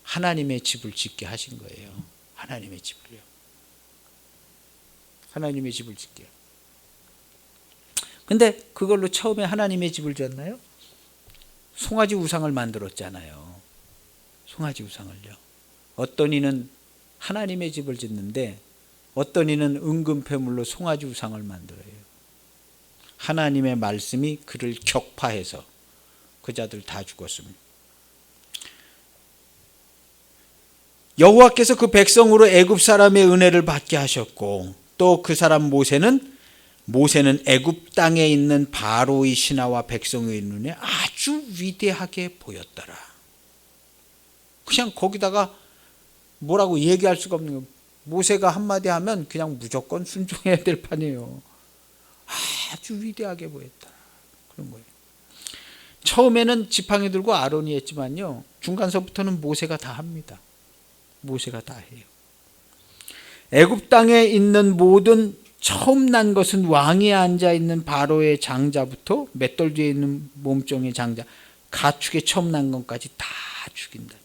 하나님의 집을 짓게 하신 거예요. 하나님의 집을요. 하나님의 집을 짓게요. 근데 그걸로 처음에 하나님의 집을 짓나요? 송아지 우상을 만들었잖아요. 송아지 우상을요. 어떤 이는 하나님의 집을 짓는데 어떤 이는 은금패물로 송아지 우상을 만들어요. 하나님의 말씀이 그를 격파해서 그 자들 다 죽었습니다. 여호와께서 그 백성으로 애굽 사람의 은혜를 받게 하셨고 또 그 사람 모세는 애굽 땅에 있는 바로의 신하와 백성의 눈에 아주 위대하게 보였더라. 그냥 거기다가 뭐라고 얘기할 수가 없는 거예요. 모세가 한마디 하면 그냥 무조건 순종해야 될 판이에요. 아주 위대하게 보였다. 그런 거예요. 처음에는 지팡이 들고 아론이 했지만요. 중간서부터는 모세가 다 합니다. 모세가 다 해요. 애굽 땅에 있는 모든 처음 난 것은 왕위에 앉아 있는 바로의 장자부터 맷돌 뒤에 있는 몸종의 장자, 가축의 처음 난 것까지 다 죽인다.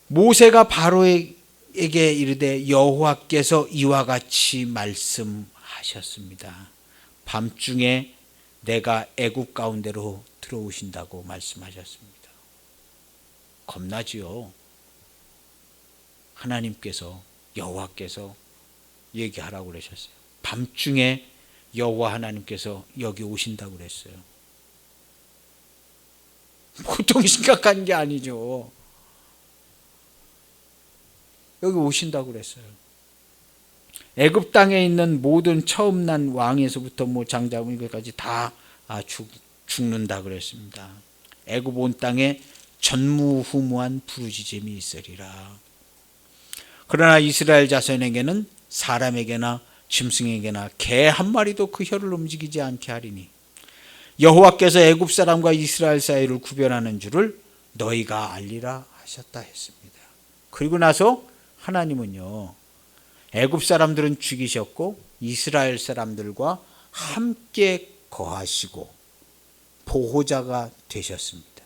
모세가 바로에게 이르되 여호와께서 이와 같이 말씀하셨습니다. 밤중에 내가 애굽 가운데로 들어오신다고 말씀하셨습니다. 겁나지요. 하나님께서 여호와께서 얘기하라고 그러셨어요. 밤중에 여호와 하나님께서 여기 오신다고 그랬어요. 보통 심각한 게 아니죠. 여기 오신다고 그랬어요. 애굽 땅에 있는 모든 처음 난 왕에서부터 장자분까지 다 죽는다 그랬습니다. 애굽 온 땅에 전무후무한 부르짖음이 있으리라. 그러나 이스라엘 자손에게는 사람에게나 짐승에게나 개 한 마리도 그 혀를 움직이지 않게 하리니 여호와께서 애굽 사람과 이스라엘 사이를 구별하는 줄을 너희가 알리라 하셨다 했습니다. 그리고 나서 하나님은요, 애굽 사람들은 죽이셨고 이스라엘 사람들과 함께 거하시고 보호자가 되셨습니다.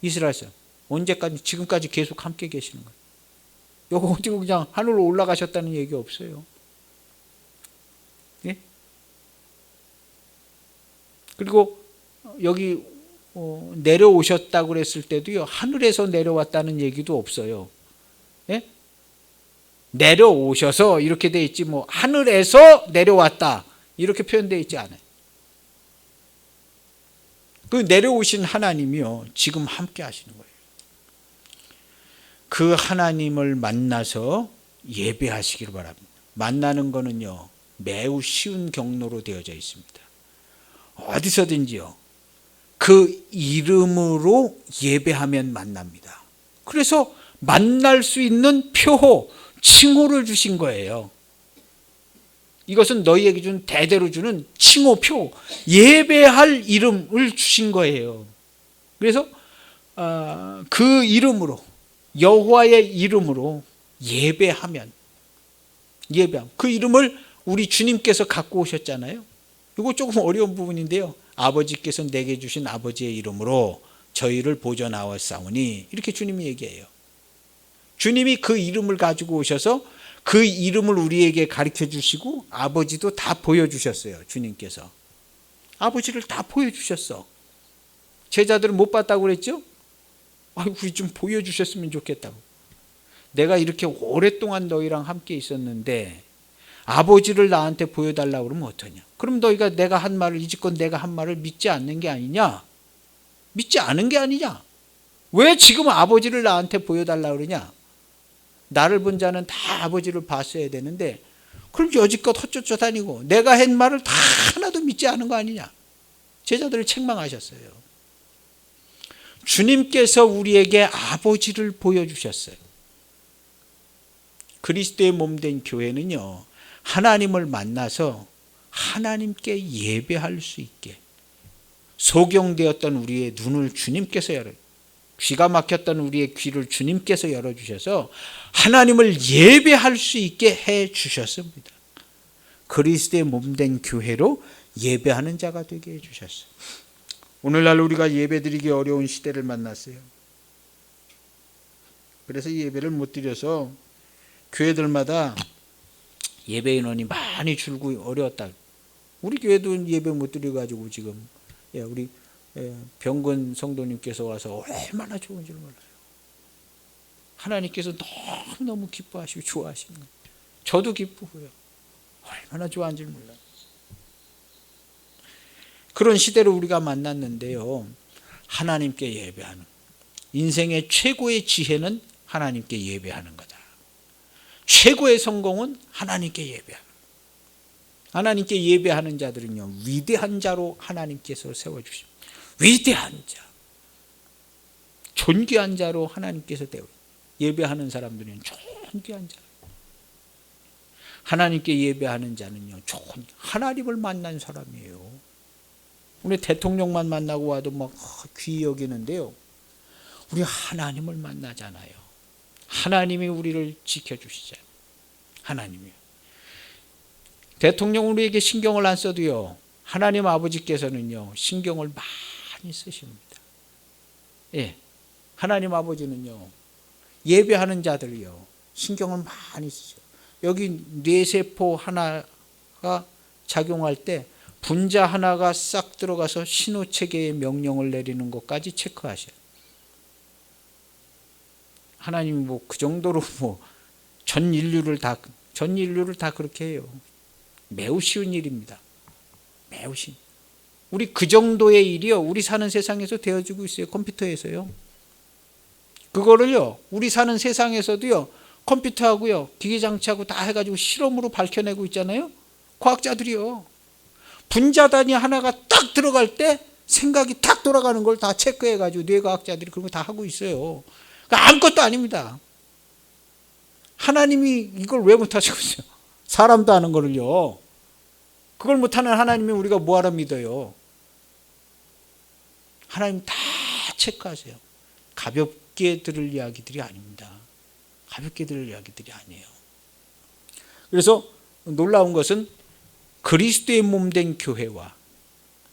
이스라엘 사람 언제까지? 지금까지 계속 함께 계시는 거예요. 이거 어디고 그냥 하늘로 올라가셨다는 얘기 없어요. 예? 그리고 여기 내려오셨다고 그랬을 때도요, 하늘에서 내려왔다는 얘기도 없어요. 예? 내려오셔서 이렇게 돼 있지, 뭐 하늘에서 내려왔다 이렇게 표현되어 있지 않아요. 그 내려오신 하나님이요, 지금 함께 하시는 거예요. 그 하나님을 만나서 예배하시기를 바랍니다. 만나는 거는요, 매우 쉬운 경로로 되어져 있습니다. 어디서든지요, 그 이름으로 예배하면 만납니다. 그래서 만날 수 있는 표호, 칭호를 주신 거예요. 이것은 너희에게 준 대대로 주는 칭호표, 예배할 이름을 주신 거예요. 그래서 그 이름으로, 여호와의 이름으로 예배하면 그 이름을 우리 주님께서 갖고 오셨잖아요. 이거 조금 어려운 부분인데요. 아버지께서 내게 주신 아버지의 이름으로 저희를 보존하옵사오니, 이렇게 주님이 얘기해요. 주님이 그 이름을 가지고 오셔서 그 이름을 우리에게 가르쳐 주시고 아버지도 다 보여주셨어요. 주님께서 아버지를 다 보여주셨어. 제자들은 못 봤다고 그랬죠? 우리 좀 보여주셨으면 좋겠다고. 내가 이렇게 오랫동안 너희랑 함께 있었는데 아버지를 나한테 보여달라고 그러면 어떠냐? 그럼 너희가 내가 한 말을, 이제껏 내가 한 말을 믿지 않는 게 아니냐? 믿지 않은 게 아니냐? 왜 지금 아버지를 나한테 보여달라고 그러냐? 나를 본 자는 다 아버지를 봤어야 되는데 그럼 여지껏 헛쫓아 다니고 내가 한 말을 다 하나도 믿지 않은 거 아니냐? 제자들을 책망하셨어요. 주님께서 우리에게 아버지를 보여주셨어요. 그리스도의 몸된 교회는요, 하나님을 만나서 하나님께 예배할 수 있게, 소경되었던 우리의 눈을 주님께서 귀가 막혔던 우리의 귀를 주님께서 열어주셔서 하나님을 예배할 수 있게 해주셨습니다. 그리스도의 몸된 교회로 예배하는 자가 되게 해주셨어요. 오늘날 우리가 예배드리기 어려운 시대를 만났어요. 그래서 예배를 못 드려서 교회들마다 예배 인원이 많이 줄고 어려웠다. 우리 교회도 예배 못 드려가지고 지금 우리 병건 성도님께서 와서 얼마나 좋은 줄 몰라요. 하나님께서 너무너무 기뻐하시고 좋아하시는 거예요. 저도 기쁘고요. 얼마나 좋아하는 줄 몰라요. 그런 시대를 우리가 만났는데요, 하나님께 예배하는, 인생의 최고의 지혜는 하나님께 예배하는 거다. 최고의 성공은 하나님께 예배하는, 하나님께 예배하는 자들은요, 위대한 자로 하나님께서 세워주십니다. 위대한 자, 존귀한 자로 하나님께서 예배하는 사람들은 존귀한 자. 하나님께 예배하는 자는요, 하나님을 만난 사람이에요. 우리 대통령만 만나고 와도 막 귀히 여기는데요, 우리 하나님을 만나잖아요. 하나님이 우리를 지켜주시잖아요. 하나님이요. 대통령 우리에게 신경을 안 써도요, 하나님 아버지께서는요, 신경을 많이 쓰십니다. 예, 하나님 아버지는요, 예배하는 자들이요, 신경을 많이 쓰죠. 여기 뇌세포 하나가 작용할 때 분자 하나가 싹 들어가서 신호체계의 명령을 내리는 것까지 체크하셔요. 하나님이 그 정도로 전 인류를 다 그렇게 해요. 매우 쉬운 일입니다. 매우 쉬운. 우리 그 정도의 일이요, 우리 사는 세상에서 되어지고 있어요. 컴퓨터에서요. 그거를요, 우리 사는 세상에서도요, 컴퓨터하고요, 기계장치하고 다 해가지고 실험으로 밝혀내고 있잖아요. 과학자들이요. 분자단위 하나가 딱 들어갈 때 생각이 탁 돌아가는 걸 다 체크해가지고 뇌과학자들이 그런 거 다 하고 있어요. 그러니까 아무것도 아닙니다. 하나님이 이걸 왜 못하시고 있어요? 사람도 하는 거를요. 그걸 못하는 하나님이 우리가 뭐하러 믿어요? 하나님 다 체크하세요. 가볍게 들을 이야기들이 아닙니다. 가볍게 들을 이야기들이 아니에요. 그래서 놀라운 것은 그리스도의 몸된 교회와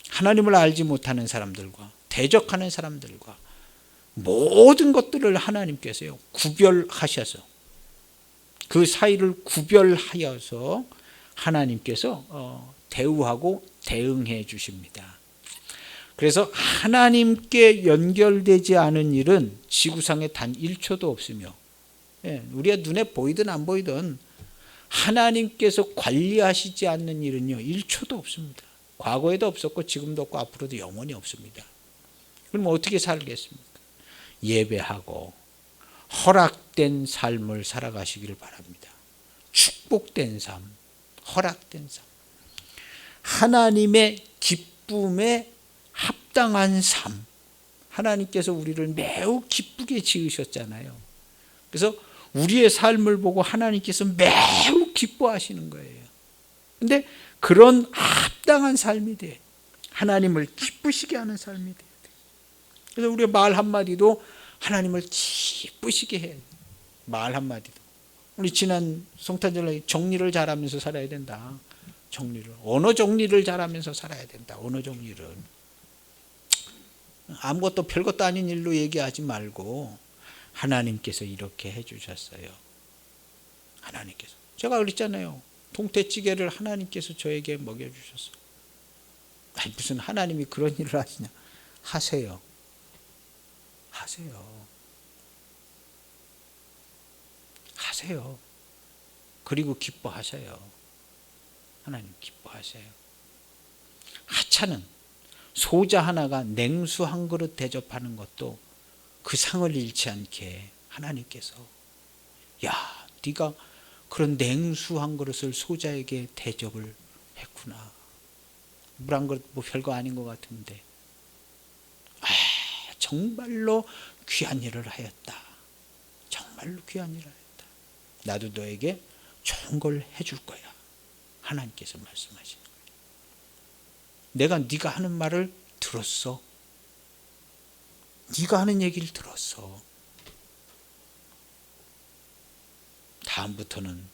하나님을 알지 못하는 사람들과 대적하는 사람들과 모든 것들을 하나님께서요 구별하셔서 그 사이를 구별하여서 하나님께서 대우하고 대응해 주십니다. 그래서 하나님께 연결되지 않은 일은 지구상에 단 1초도 없으며, 우리가 눈에 보이든 안 보이든 하나님께서 관리하시지 않는 일은요 1초도 없습니다. 과거에도 없었고 지금도 없고 앞으로도 영원히 없습니다. 그럼 어떻게 살겠습니까? 예배하고 허락된 삶을 살아가시기를 바랍니다. 축복된 삶, 허락된 삶, 하나님의 기쁨에 합당한 삶. 하나님께서 우리를 매우 기쁘게 지으셨잖아요. 그래서 우리의 삶을 보고 하나님께서 매우 기뻐하시는 거예요. 그런데 그런 합당한 삶이 돼. 하나님을 기쁘시게 하는 삶이 돼야 돼. 그래서 우리의 말 한마디도 하나님을 기쁘시게 해야 돼. 말 한마디도. 우리 지난 성탄절에 정리를 잘하면서 살아야 된다. 정리를. 언어 정리를 잘하면서 살아야 된다. 언어 정리를. 아무것도 별것도 아닌 일로 얘기하지 말고 하나님께서 이렇게 해주셨어요. 하나님께서. 제가 그랬잖아요. 동태찌개를 하나님께서 저에게 먹여주셨어요. 아니, 무슨 하나님이 그런 일을 하시냐. 하세요. 하세요. 하세요. 그리고 기뻐하셔요. 하나님 기뻐하세요. 하찮은 소자 하나가 냉수 한 그릇 대접하는 것도 그 상을 잃지 않게 하나님께서, 야, 네가 그런 냉수 한 그릇을 소자에게 대접을 했구나. 물 한 그릇 뭐 별거 아닌 것 같은데, 정말로 귀한 일을 하였다. 정말로 귀한 일을 하였다. 나도 너에게 좋은 걸 해줄 거야. 하나님께서 말씀하시는 거예요. 내가 네가 하는 말을 들었어. 네가 하는 얘기를 들었어. 다음부터는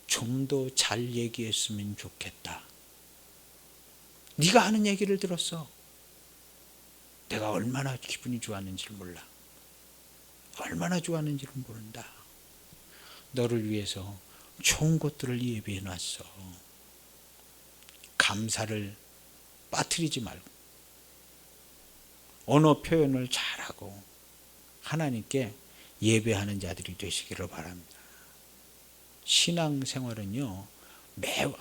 좀 더 잘 얘기했으면 좋겠다. 네가 하는 얘기를 들었어. 내가 얼마나 기분이 좋았는지를 몰라. 얼마나 좋았는지를 모른다. 너를 위해서 좋은 것들을 예비해 놨어. 감사를 빠뜨리지 말고 언어 표현을 잘하고 하나님께 예배하는 자들이 되시기를 바랍니다. 신앙생활은요 매우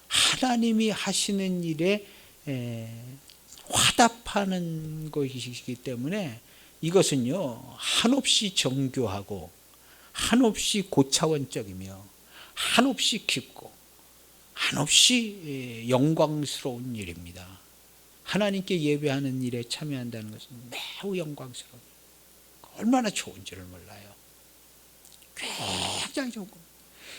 하나님이 하시는 일에 화답하는 것이기 때문에 이것은요 한없이 정교하고 한없이 고차원적이며 한없이 깊고 한없이 영광스러운 일입니다. 하나님께 예배하는 일에 참여한다는 것은 매우 영광스러운, 얼마나 좋은지를 몰라요. 굉장히 좋은 겁니다.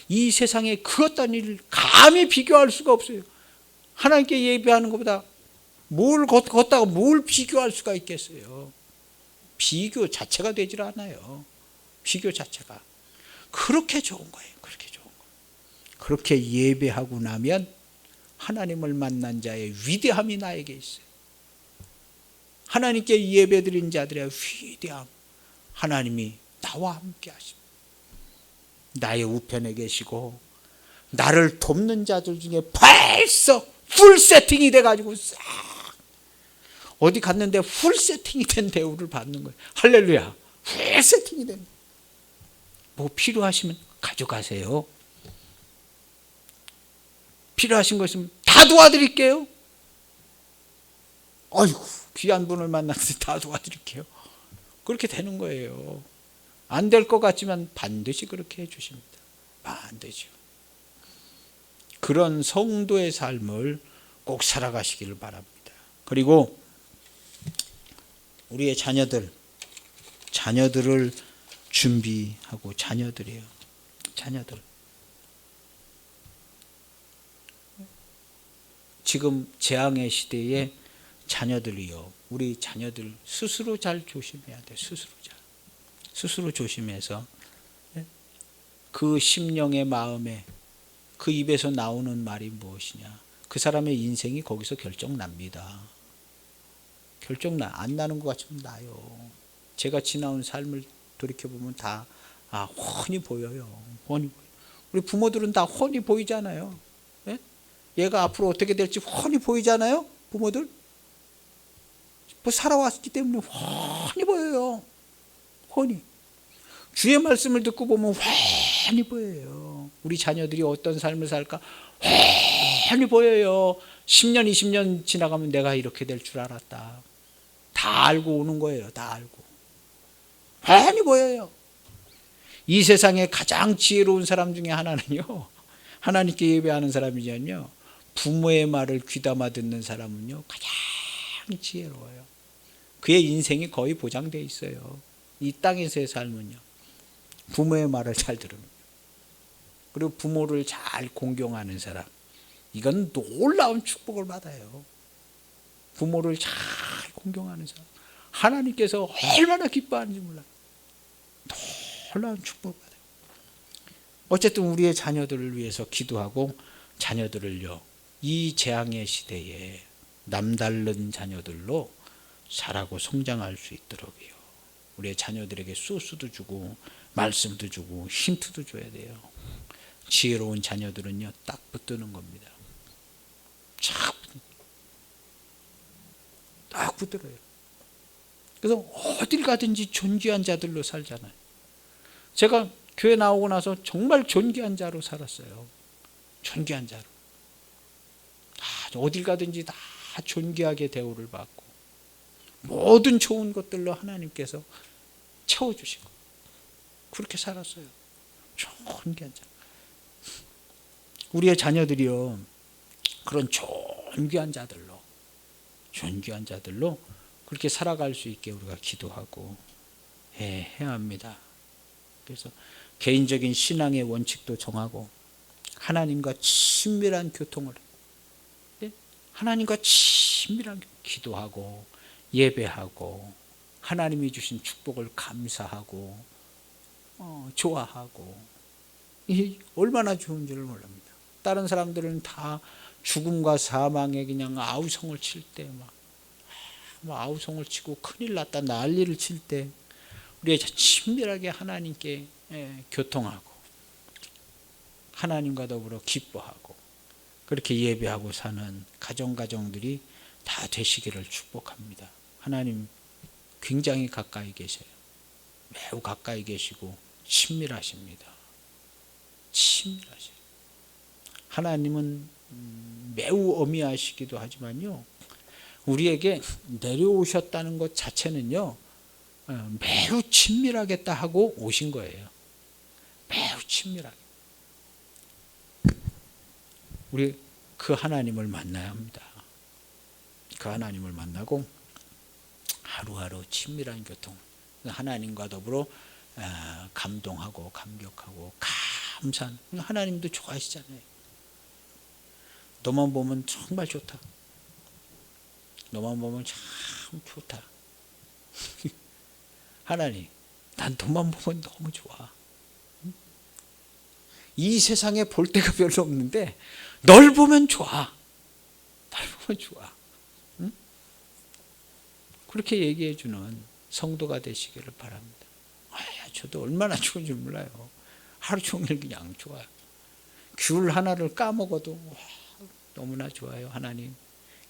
이 세상에 그 어떤 일을 감히 비교할 수가 없어요. 하나님께 예배하는 것보다 뭘 걷다가 뭘 비교할 수가 있겠어요. 비교 자체가 되질 않아요. 비교 자체가. 그렇게 좋은 거예요. 그렇게 좋은 거예요. 그렇게 예배하고 나면 하나님을 만난 자의 위대함이 나에게 있어요. 하나님께 예배드린 자들의 위대함. 하나님이 나와 함께 하십니다. 나의 우편에 계시고 나를 돕는 자들 중에 벌써 풀 세팅이 돼가지고 싹 어디 갔는데 풀 세팅이 된 대우를 받는 거예요. 할렐루야. 풀 세팅이 됩니다. 뭐 필요하시면 가져가세요. 필요하신 거 있으면 다 도와드릴게요. 아이고 귀한 분을 만났는데 다 도와드릴게요. 그렇게 되는 거예요. 안 될 것 같지만 반드시 그렇게 해주십니다. 반드시요. 그런 성도의 삶을 꼭 살아가시기를 바랍니다. 그리고 우리의 자녀들을 준비하고 자녀들 지금 재앙의 시대에 자녀들이요, 우리 자녀들 스스로 잘 조심해야 돼. 스스로 조심해서 그 심령의 마음에 그 입에서 나오는 말이 무엇이냐, 그 사람의 인생이 거기서 결정납니다. 안 나는 것 같지만 나요. 제가 지나온 삶을 돌이켜보면 다 훤히 보여요. 훤히 보여요. 우리 부모들은 다 훤히 보이잖아요. 예? 얘가 앞으로 어떻게 될지 훤히 보이잖아요. 부모들 뭐 살아왔기 때문에 훤히 보여요. 훤히. 주의 말씀을 듣고 보면 훤히 보여요. 우리 자녀들이 어떤 삶을 살까 훤히 보여요. 10년 20년 지나가면 내가 이렇게 될 줄 알았다. 다 알고 오는 거예요. 다 알고. 훤히 보여요. 이 세상에 가장 지혜로운 사람 중에 하나는요, 하나님께 예배하는 사람이면요, 부모의 말을 귀담아 듣는 사람은요 가장 지혜로워요. 그의 인생이 거의 보장되어 있어요. 이 땅에서의 삶은요, 부모의 말을 잘 들으면, 그리고 부모를 잘 공경하는 사람, 이건 놀라운 축복을 받아요. 부모를 잘 공경하는 사람, 하나님께서 얼마나 기뻐하는지 몰라요. 놀라운 축복을 받아요. 어쨌든 우리의 자녀들을 위해서 기도하고, 자녀들을요, 이 재앙의 시대에 남다른 자녀들로 자라고 성장할 수 있도록요, 우리의 자녀들에게 소스도 주고 말씀도 주고 힌트도 줘야 돼요. 지혜로운 자녀들은요 딱 붙드는 겁니다. 딱 붙들어요. 그래서 어딜 가든지 존귀한 자들로 살잖아요. 제가 교회 나오고 나서 정말 존귀한 자로 살았어요. 존귀한 자로. 어딜 가든지 다 존귀하게 대우를 받고, 모든 좋은 것들로 하나님께서 채워주시고, 그렇게 살았어요. 존귀한 자. 우리의 자녀들이요, 그런 존귀한 자들로 그렇게 살아갈 수 있게 우리가 기도하고 해야 합니다. 그래서 개인적인 신앙의 원칙도 정하고, 하나님과 친밀한 교통을, 하나님과 친밀한 기도하고 예배하고, 하나님이 주신 축복을 감사하고 좋아하고, 이 얼마나 좋은 줄을 모릅니다. 다른 사람들은 다 죽음과 사망에 그냥 아우성을 칠 때 막 아우성을 치고 큰일 났다 난리를 칠 때, 우리가 친밀하게 하나님께 교통하고 하나님과 더불어 기뻐하고 그렇게 예배하고 사는 가정들이 다 되시기를 축복합니다. 하나님 굉장히 가까이 계세요. 매우 가까이 계시고 친밀하십니다. 친밀하세요. 하나님은 매우 어미하시기도 하지만요, 우리에게 내려오셨다는 것 자체는요 매우 친밀하겠다 하고 오신 거예요. 매우 친밀하게. 우리 그 하나님을 만나야 합니다. 그 하나님을 만나고 하루하루 친밀한 교통, 하나님과 더불어 감동하고 감격하고 감사한, 하나님도 좋아하시잖아요. 너만 보면 정말 좋다. 너만 보면 참 좋다. 하나님, 난 너만 보면 너무 좋아. 이 세상에 볼 데가 별로 없는데 널 보면 좋아. 널 보면 좋아. 응? 그렇게 얘기해 주는 성도가 되시기를 바랍니다. 저도 얼마나 좋은 줄 몰라요. 하루 종일 그냥 좋아요. 귤 하나를 까먹어도 너무나 좋아요. 하나님,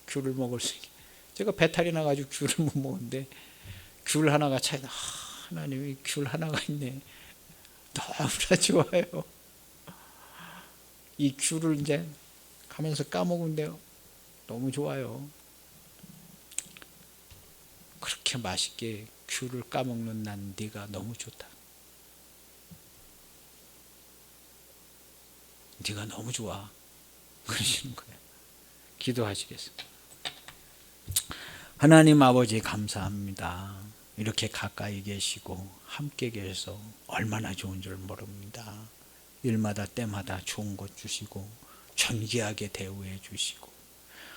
귤을 먹을 수 있게. 제가 배탈이 나가지고 귤을 못 먹는데 귤 하나가 차이나, 하나님이 귤 하나가 있네. 너무나 좋아요. 이 귤을 이제 가면서 까먹은데요, 너무 좋아요. 그렇게 맛있게 귤을 까먹는 난 네가 너무 좋다. 네가 너무 좋아. 그러시는 거예요. 기도하시겠습니다. 하나님 아버지 감사합니다. 이렇게 가까이 계시고 함께 계셔서 얼마나 좋은 줄 모릅니다. 일마다 때마다 좋은 것 주시고 존귀하게 대우해 주시고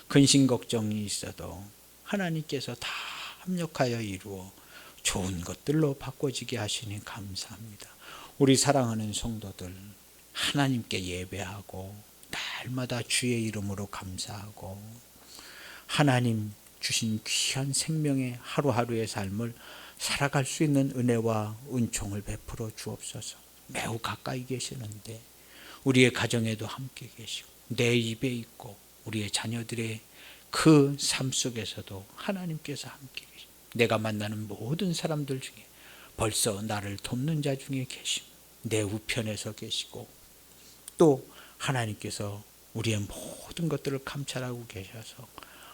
근심 걱정이 있어도 하나님께서 다 합력하여 이루어 좋은 것들로 바꿔지게 하시니 감사합니다. 우리 사랑하는 성도들, 하나님께 예배하고 날마다 주의 이름으로 감사하고 하나님 주신 귀한 생명의 하루하루의 삶을 살아갈 수 있는 은혜와 은총을 베풀어 주옵소서. 매우 가까이 계시는데 우리의 가정에도 함께 계시고 내 입에 있고 우리의 자녀들의 그 삶 속에서도 하나님께서 함께 계시고 내가 만나는 모든 사람들 중에 벌써 나를 돕는 자 중에 계시고 내 우편에서 계시고 또 하나님께서 우리의 모든 것들을 감찰하고 계셔서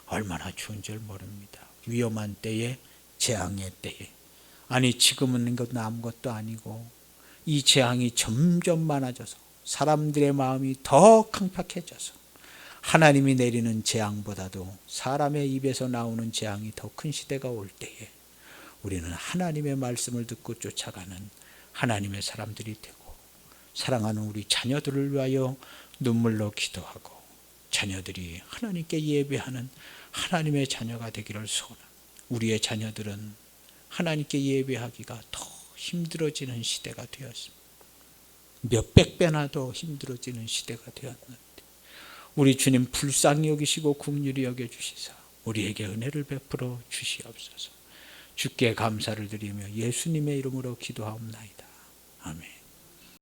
얼마나 좋은 줄 모릅니다. 위험한 때에, 재앙의 때에, 아니 지금은 이것도 아무것도 아니고 이 재앙이 점점 많아져서 사람들의 마음이 더 강팍해져서 하나님이 내리는 재앙보다도 사람의 입에서 나오는 재앙이 더 큰 시대가 올 때에 우리는 하나님의 말씀을 듣고 쫓아가는 하나님의 사람들이 되고 사랑하는 우리 자녀들을 위하여 눈물로 기도하고 자녀들이 하나님께 예배하는 하나님의 자녀가 되기를 소원합니다. 우리의 자녀들은 하나님께 예배하기가 더 힘들어지는 시대가 되었습니다. 몇백 배나 더 힘들어지는 시대가 되었는데 우리 주님 불쌍히 여기시고 긍휼히 여겨주시사 우리에게 은혜를 베풀어 주시옵소서. 주께 감사를 드리며 예수님의 이름으로 기도하옵나이다. 아멘.